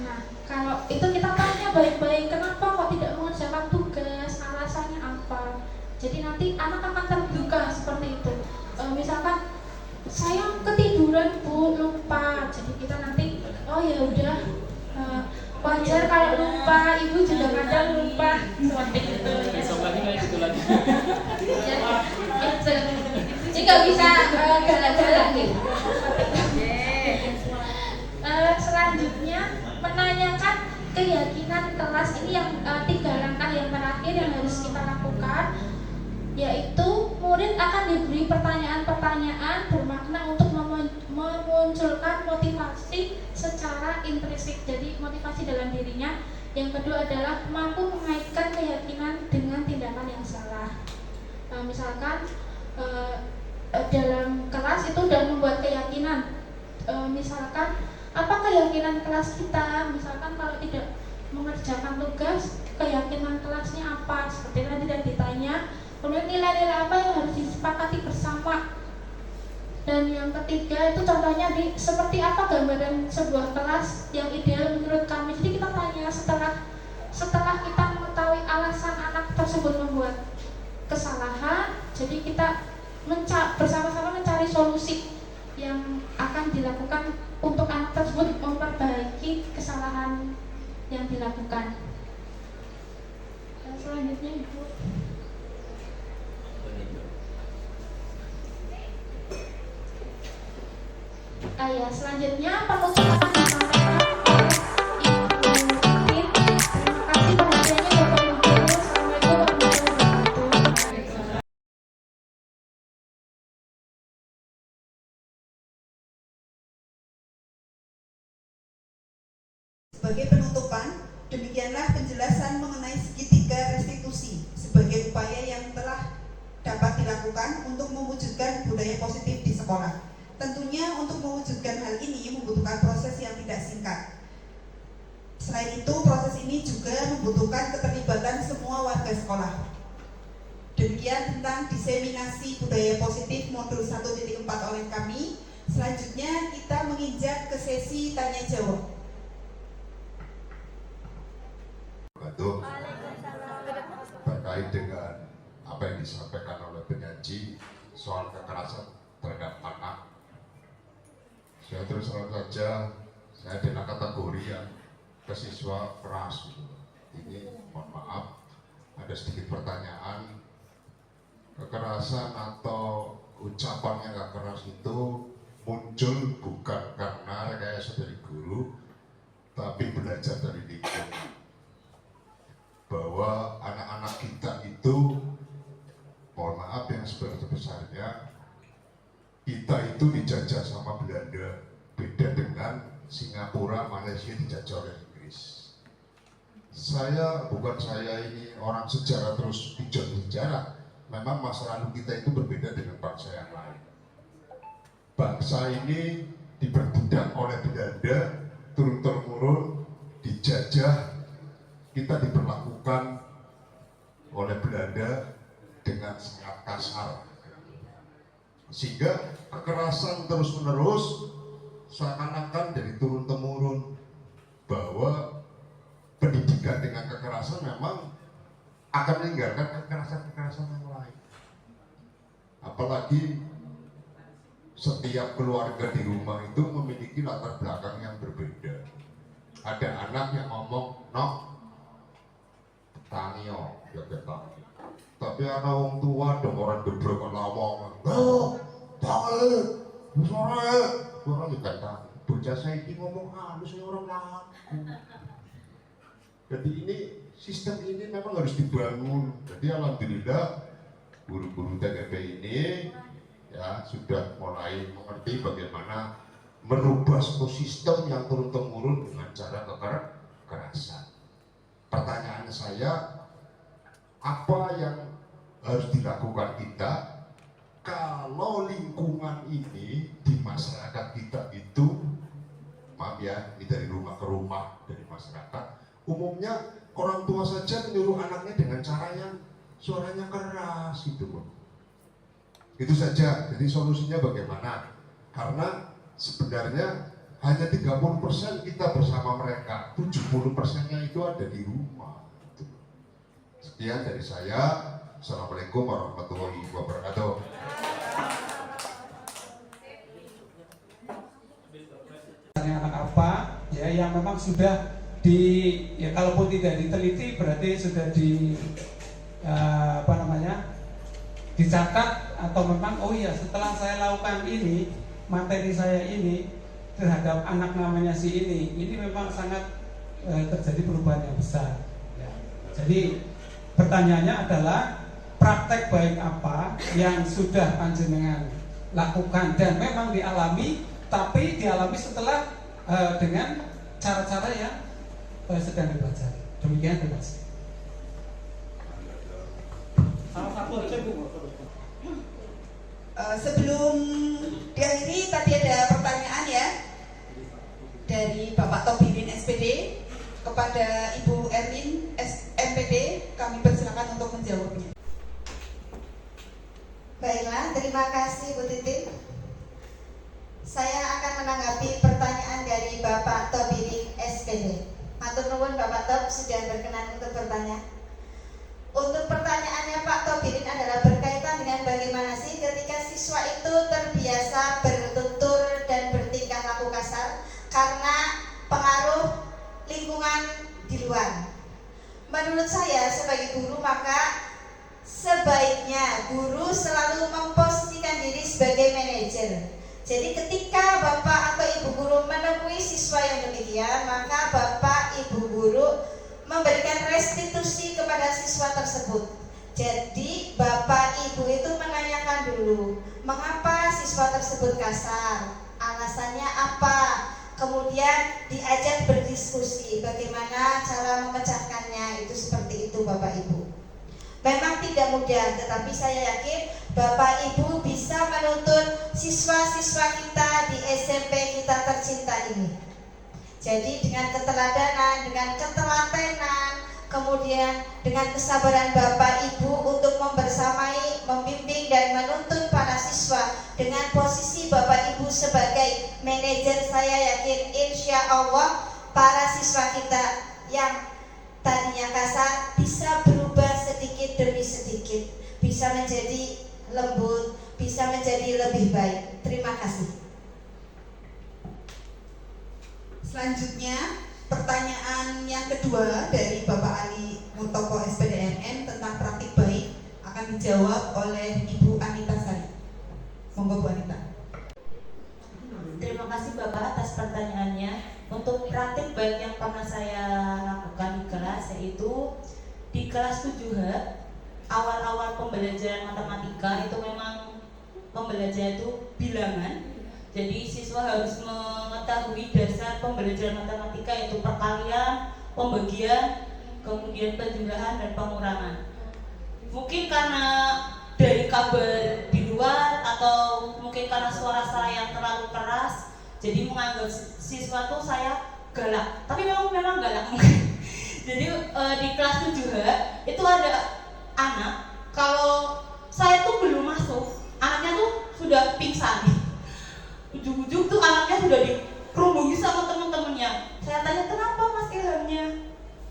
Nah kalau itu kita tanya baik-baik, kenapa kok tidak mengerjakan tugas, alasannya apa, jadi nanti anak akan terbuka seperti itu. Misalkan saya ketiduran Bu, lupa, jadi kita nanti oh ya udah, wajar kalau lupa, ibu juga kadang lupa seperti itu. Jadi nggak bisa galak-galak gitu. Selanjutnya menanyakan keyakinan kelas, ini yang 3 langkah yang terakhir yang harus kita lakukan, yaitu murid akan diberi pertanyaan-pertanyaan bermakna untuk memunculkan motivasi secara intrinsik, jadi motivasi dalam dirinya. Yang kedua adalah mampu mengaitkan keyakinan dengan tindakan yang salah. Misalkan dalam kelas itu sudah membuat keyakinan, misalkan apa keyakinan kelas kita. Misalkan kalau tidak mengerjakan tugas, keyakinan kelasnya apa, seperti tadi tidak ditanya. Kemudian nilai-nilai apa yang harus disepakati bersama. Dan yang ketiga itu contohnya seperti apa gambaran sebuah kelas yang ideal menurut kami. Jadi kita tanya setelah kita mengetahui alasan anak tersebut membuat kesalahan, jadi kita bersama-sama mencari solusi yang akan dilakukan untuk anak tersebut memperbaiki kesalahan yang dilakukan. Dan selanjutnya Ibu. Selanjutnya penutupan akan disampaikan oleh Ibu Titin. Terima kasih perhatiannya Bapak Ibu Guru. Assalamualaikum warahmatullahi wabarakatuh. Sebagai penutupan, demikianlah penjelasan mengenai segitiga restitusi sebagai upaya yang telah dapat dilakukan untuk mewujudkan budaya positif di sekolah. Tentunya untuk mewujudkan hal ini membutuhkan proses yang tidak singkat. Selain itu, proses ini juga membutuhkan keterlibatan semua warga sekolah. Demikian tentang diseminasi budaya positif modul 1.4 oleh kami. Selanjutnya kita menginjak ke sesi tanya jawab. Terkait dengan apa yang disampaikan oleh penyaji soal kekerasan terhadap anak, saya terus terang saja, saya dengan kategori yang ke siswa keras. Ini mohon maaf, ada sedikit pertanyaan. Kekerasan atau ucapan yang gak keras itu muncul bukan karena rekayasa dari guru, tapi belajar dari lingkungan. Bahwa anak-anak kita itu, mohon maaf yang sebesar-besarnya, kita itu dijajah sama Belanda, beda dengan Singapura, Malaysia dijajah oleh Inggris. Bukan saya ini orang sejarah terus bicara sejarah, memang masa lalu kita itu berbeda dengan bangsa yang lain. Bangsa ini diperbudak oleh Belanda, turun-temurun dijajah, kita diperlakukan oleh Belanda dengan sangat kasar. Sehingga kekerasan terus-menerus seakan-akan dari turun-temurun, bahwa pendidikan dengan kekerasan memang akan meninggalkan kekerasan-kekerasan yang lain. Apalagi setiap keluarga di rumah itu memiliki latar belakang yang berbeda. Ada anak yang ngomong, "Nok, tanio, ya ketang." Tapi anak orang tua dong orang gebrek ngomong, "Oh, balik, sore." Orang juga tak, bocah saya ini ngomong halus orang laku. Jadi ini sistem ini memang harus dibangun. Jadi alhamdulillah guru-guru TGP ini ya sudah mulai mengerti bagaimana merubah satu sistem yang turun-temurun dengan cara kekerasan. Pertanyaan saya, apa yang harus dilakukan kita kalau lingkungan ini di masyarakat kita itu, maaf ya, ini dari rumah ke rumah, dari masyarakat, umumnya orang tua saja menyuruh anaknya dengan cara yang suaranya keras gitu, Bu. Itu saja. Jadi solusinya bagaimana? Karena sebenarnya hanya 30% kita bersama mereka, 70%-nya itu ada di rumah. Sekian dari saya. Assalamualaikum warahmatullahi wabarakatuh. Anak apa ya yang memang sudah ya kalaupun tidak diteliti berarti sudah dicatat, atau memang oh iya setelah saya lakukan ini, materi saya ini terhadap anak namanya si ini memang sangat terjadi perubahan yang besar ya. Jadi pertanyaannya adalah praktek baik apa yang sudah panjenengan lakukan dan memang dialami, tapi dialami setelah dengan cara-cara yang sedang dipelajari. Demikian, terima kasih. Salah satu aja Bu. Sebelum diakhiri tadi ada pertanyaan ya dari Bapak Tobirin SPD kepada Ibu Erlin MPD, kami persilakan untuk menjawabnya. Baiklah, terima kasih Bu Titin. Saya akan menanggapi pertanyaan dari Bapak Tobirin SPD. Matur nuwun Bapak Top sudah berkenan untuk bertanya. Untuk pertanyaannya Pak Tobirin adalah berkaitan dengan bagaimana sih ketika siswa itu terbiasa bertutur dan bertingkah laku kasar karena pengaruh lingkungan di luar. Menurut saya sebagai guru, maka sebaiknya guru selalu memposisikan diri sebagai manajer. Jadi ketika Bapak atau Ibu guru menemui siswa yang demikian, maka Bapak Ibu guru memberikan restitusi kepada siswa tersebut. Jadi Bapak Ibu itu menanyakan dulu, mengapa siswa tersebut kasar, alasannya apa, kemudian diajak berdiskusi bagaimana cara memecahkannya. Itu seperti itu Bapak Ibu. Memang tidak mudah, tetapi saya yakin Bapak Ibu bisa menuntun siswa-siswa kita di SMP kita tercinta ini. Jadi dengan keteladanan, dengan ketelatenan, kemudian dengan kesabaran Bapak Ibu untuk membersamai, membimbing dan menuntun para siswa, dengan posisi Bapak Ibu sebagai manajer, saya yakin insya Allah para siswa kita yang tadinya kasar bisa berubah sedikit demi sedikit, bisa menjadi lembut, bisa menjadi lebih baik. Terima kasih. Selanjutnya, pertanyaan yang kedua dari Bapak Ali Murtoko SPDMM tentang praktik baik akan dijawab oleh Ibu Anita Sari. Monggo Bu Anita. Terima kasih Bapak atas pertanyaannya. Untuk praktik baik yang pernah saya lakukan di kelas, yaitu di kelas 7H, awal-awal pembelajaran matematika itu memang pembelajaran itu bilangan. Jadi siswa harus mengetahui dasar pembelajaran matematika, yaitu perkalian, pembagian, kemudian penjumlahan dan pengurangan. Mungkin karena dari kabar di luar atau mungkin karena suara saya yang terlalu keras, jadi menganggap siswa tuh saya galak. Tapi memang galak mungkin. Jadi di kelas 7H itu ada anak, kalau saya tuh belum masuk, anaknya tuh sudah pingsan. Ujung-ujung tuh anaknya sudah dikerubungi sama teman-temannya. Saya tanya, kenapa Mas Ilhamnya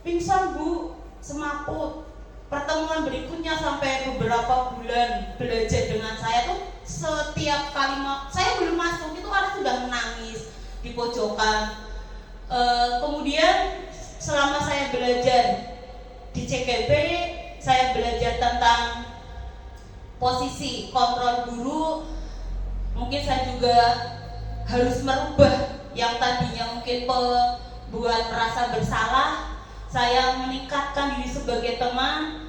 pingsan Bu? Semaput. Pertemuan berikutnya sampai beberapa bulan belajar dengan saya tuh setiap kali saya belum masuk itu anak sudah menangis di pojokan. Kemudian selama saya belajar di CKB, saya belajar tentang posisi kontrol guru. Mungkin saya juga harus merubah yang tadinya mungkin membuat merasa bersalah. Saya meningkatkan diri sebagai teman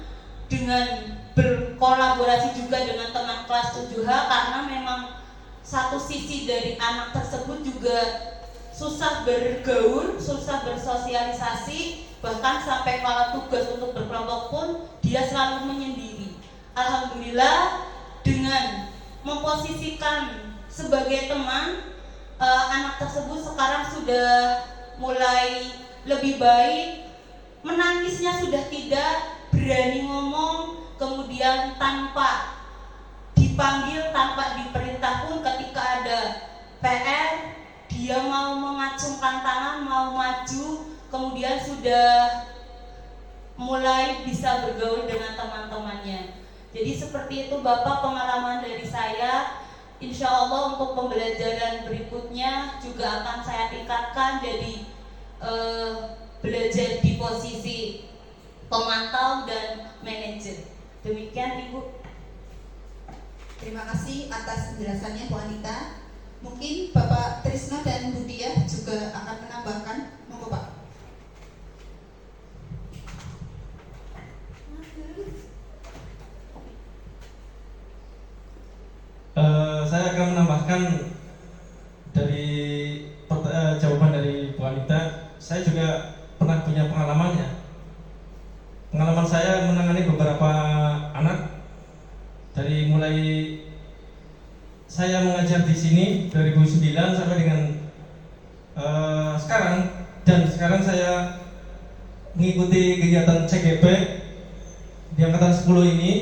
dengan berkolaborasi juga dengan teman kelas 7H, karena memang satu sisi dari anak tersebut juga susah bergaul, susah bersosialisasi, bahkan sampai kalau tugas untuk berkelompok pun dia selalu menyendiri. Alhamdulillah dengan memposisikan sebagai teman, anak tersebut sekarang sudah mulai lebih baik, menangisnya sudah tidak, berani ngomong, kemudian tanpa dipanggil, tanpa diperintah pun ketika ada PR, dia mau mengacungkan tangan, mau maju, kemudian sudah mulai bisa bergaul dengan teman-temannya. Jadi seperti itu Bapak pengalaman dari saya. Insya Allah untuk pembelajaran berikutnya juga akan saya tingkatkan, jadi belajar di posisi pemantau dan manajer. Demikian Ibu. Terima kasih atas penjelasannya Bu Anita. Mungkin Bapak Trisno dan Bu Diah juga akan menambahkan. Monggo Pak. Saya akan menambahkan dari jawaban dari Bu Anita. Saya juga pernah punya pengalamannya. Pengalaman saya menangani beberapa anak dari mulai saya mengajar di sini 2009 sampai dengan sekarang saya mengikuti kegiatan CGP di angkatan 10 ini.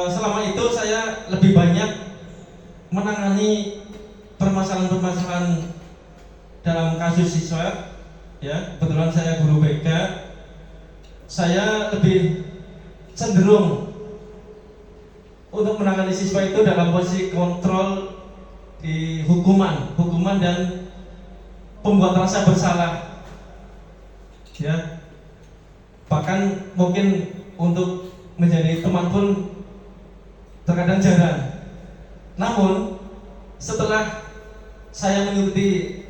Selama itu saya lebih banyak menangani permasalahan-permasalahan dalam kasus siswa. Ya, kebetulan saya guru BK. Saya lebih cenderung untuk menangani siswa itu dalam posisi kontrol di hukuman dan pembuat rasa bersalah. Ya, bahkan mungkin untuk menjadi teman pun terkadang jarang. Namun setelah saya mengikuti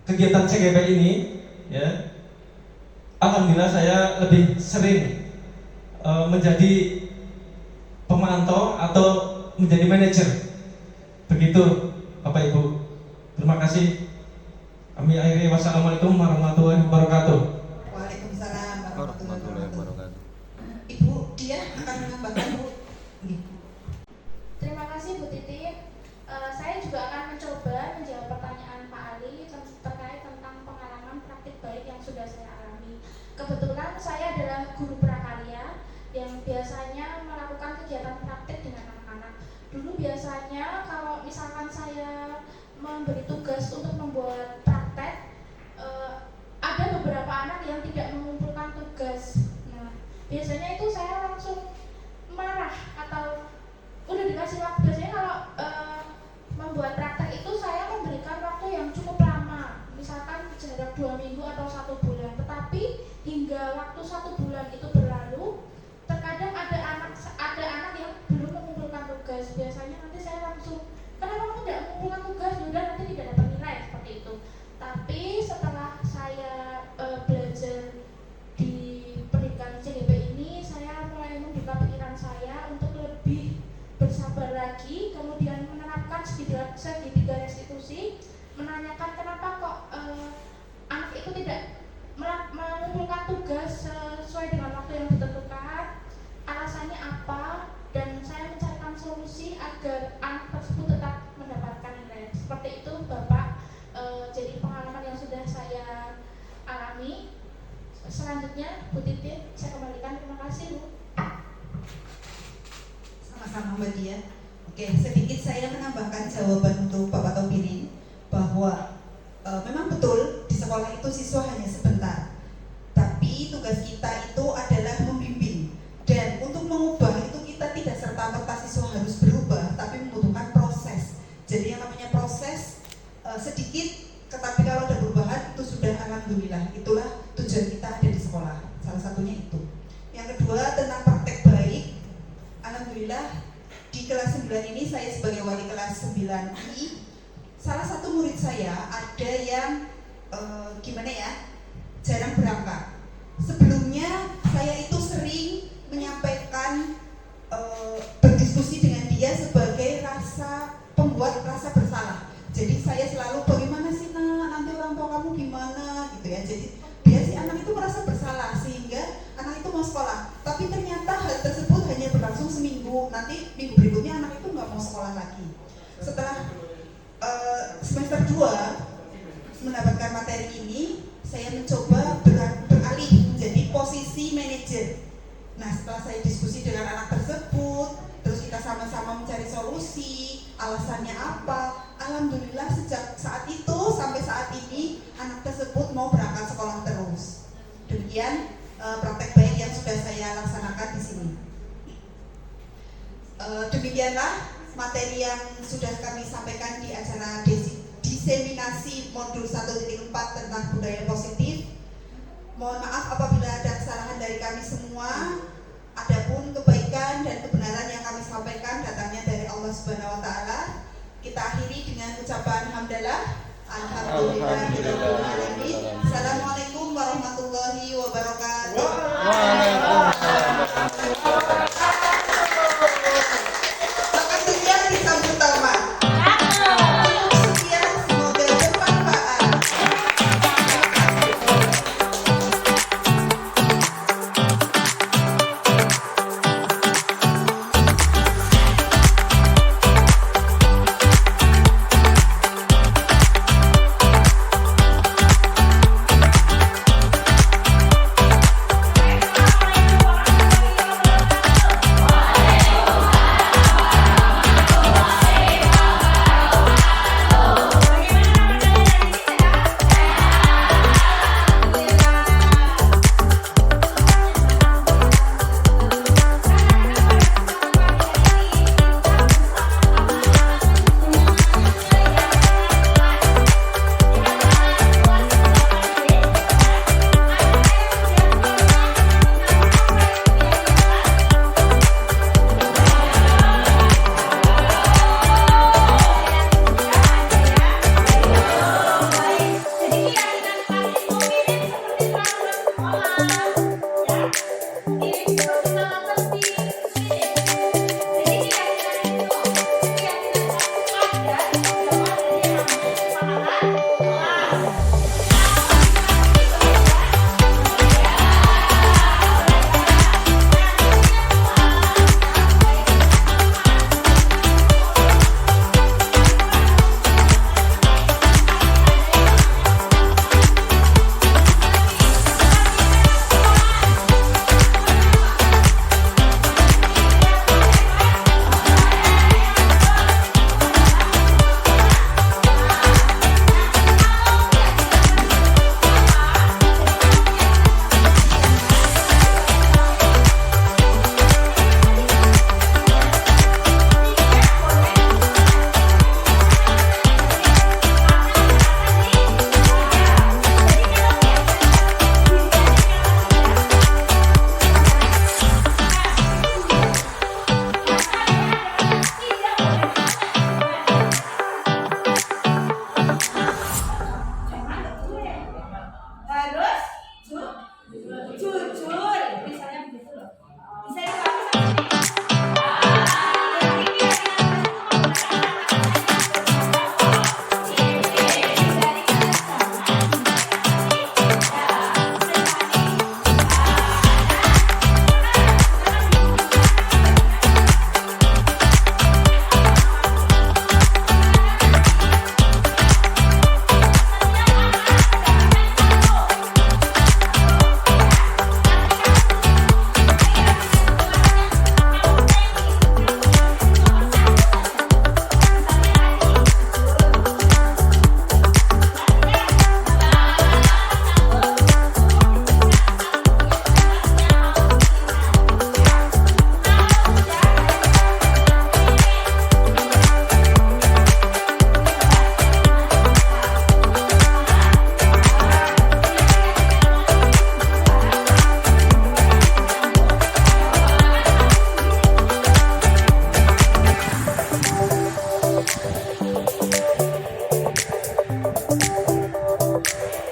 kegiatan CGP ini, ya, alhamdulillah saya lebih sering menjadi pemantau atau menjadi manajer. Begitu Bapak Ibu. Terima kasih. Kami akhiri, wassalamualaikum warahmatullahi wabarakatuh. Waalaikumsalam Warahmatullahi wabarakatuh. Ibu dia akan menambahkan, Bu. Terima kasih Bu Titi. Saya juga akan mencoba menjawab pertanyaan Pak Ali terkait tentang pengalaman praktik baik yang sudah saya alami. Kebetulan saya adalah guru prakarya yang biasanya melakukan kegiatan praktik dengan anak-anak. Dulu biasanya kalau misalkan saya memberi tugas untuk membuat praktek, ada beberapa anak yang tidak mengumpulkan tugas. Nah, biasanya itu saya langsung marah atau udah dikasih waktu. Biasanya kalau membuat praktek itu saya memberikan waktu yang cukup lama, misalkan jarak 2 minggu atau 1 bulan. Tetapi hingga waktu 1 bulan itu berlalu, terkadang ada anak yang belum mengumpulkan tugas. Biasanya nanti saya langsung, kenapa kamu tidak mengumpulkan tugas? Sudah, nanti tidak dapat nilai, seperti itu. Tapi setelah saya belajar di pendidikan CGP ini, saya mulai membuka pikiran saya untuk lebih bersabar lagi, kemudian menerapkan segitiga restitusi, menanyakan kenapa kok anak itu tidak mengumpulkan tugas sesuai dengan waktu yang ditentukan, alasannya apa, dan saya mencarikan solusi agar anak tersebut tetap mendapatkan nilai. Seperti itu Bapak, jadi pengalaman yang sudah saya alami. Selanjutnya Bu Titin, saya kembalikan. Terima kasih Bu. Sama-sama Mbak Dia. Oke, sedikit saya menambahkan jawaban untuk Bapak Topirin bahwa memang betul di sekolah itu siswa hanya sebentar, tapi tugas kita itu adalah membimbing, dan untuk mengubah itu kita tidak serta-merta siswa harus berubah, tapi membutuhkan proses. Jadi yang namanya proses sedikit, tetapi kalau ada perubahan itu sudah alhamdulillah. Itulah tujuan kita ada di sekolah, salah satunya itu. Yang kedua tentang praktek baik, alhamdulillah di kelas 9 ini saya sebagai wali kelas 9I, salah satu murid saya ada yang jarang berangkat. Sebelumnya saya itu sering menyampaikan berdiskusi dengan dia sebagai pembuat rasa bersalah. Jadi saya selalu, bagaimana sih nak, nanti orang tua kamu gimana gitu ya. Jadi biar si anak itu merasa bersalah sehingga anak itu mau sekolah. Tapi ternyata hal tersebut hanya berlangsung seminggu. Nanti minggu berikutnya anak itu nggak mau sekolah lagi. Setelah semester 2 mendapatkan materi ini, saya mencoba beralih menjadi posisi manajer. Nah, setelah saya diskusi dengan anak tersebut, terus kita sama-sama mencari solusi, alasannya apa, alhamdulillah sejak saat itu sampai saat ini anak tersebut mau berangkat sekolah terus. Demikian praktek baik yang sudah saya laksanakan di sini. Demikianlah materi yang sudah kami sampaikan di acara diseminasi modul 1.4 tentang budaya positif. Mohon maaf apabila ada kesalahan dari kami semua. Adapun kebaikan dan kebenaran yang kami sampaikan datangnya dari Allah Subhanahu wa taala. Kita akhiri dengan ucapan hamdalah. Alhamdulillahirabbil alamin. Assalamualaikum warahmatullahi wabarakatuh.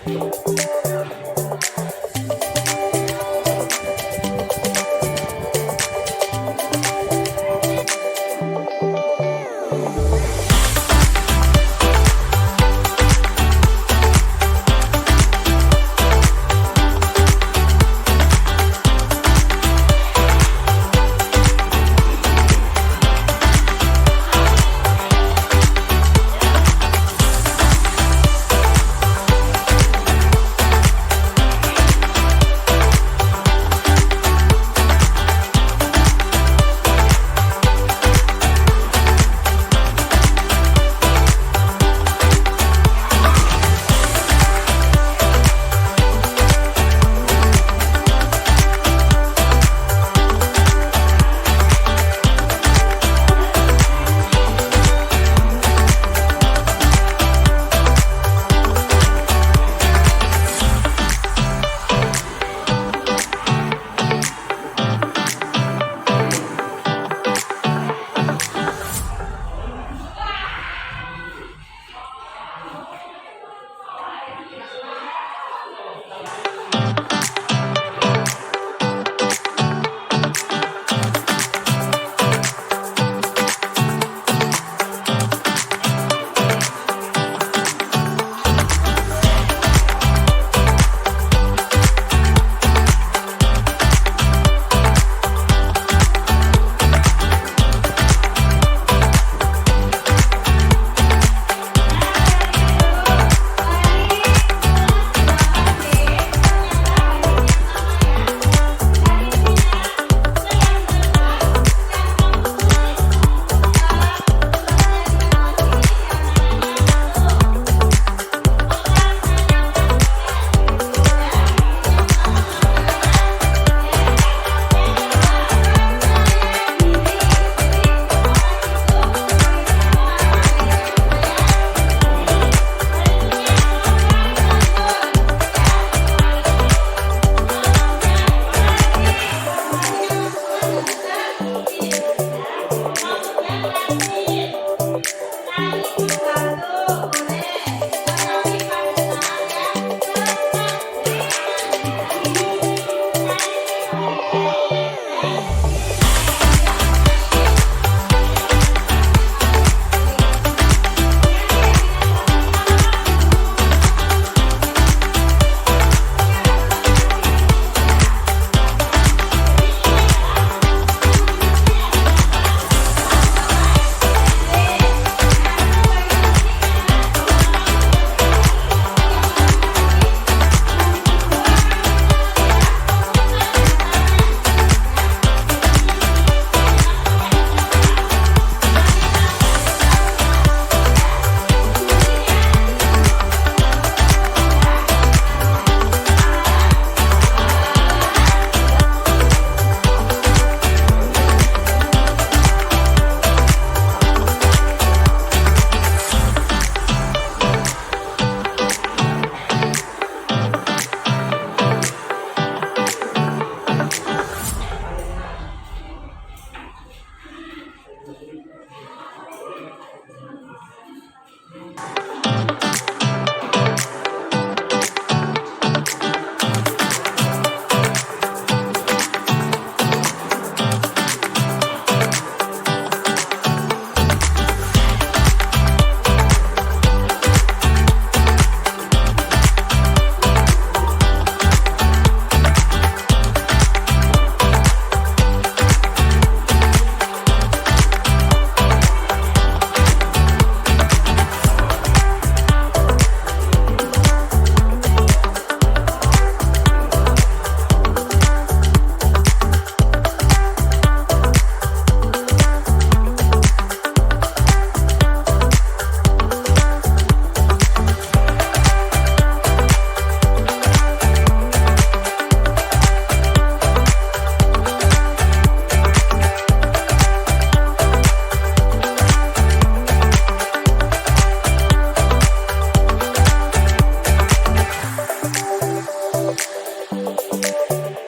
Thank you.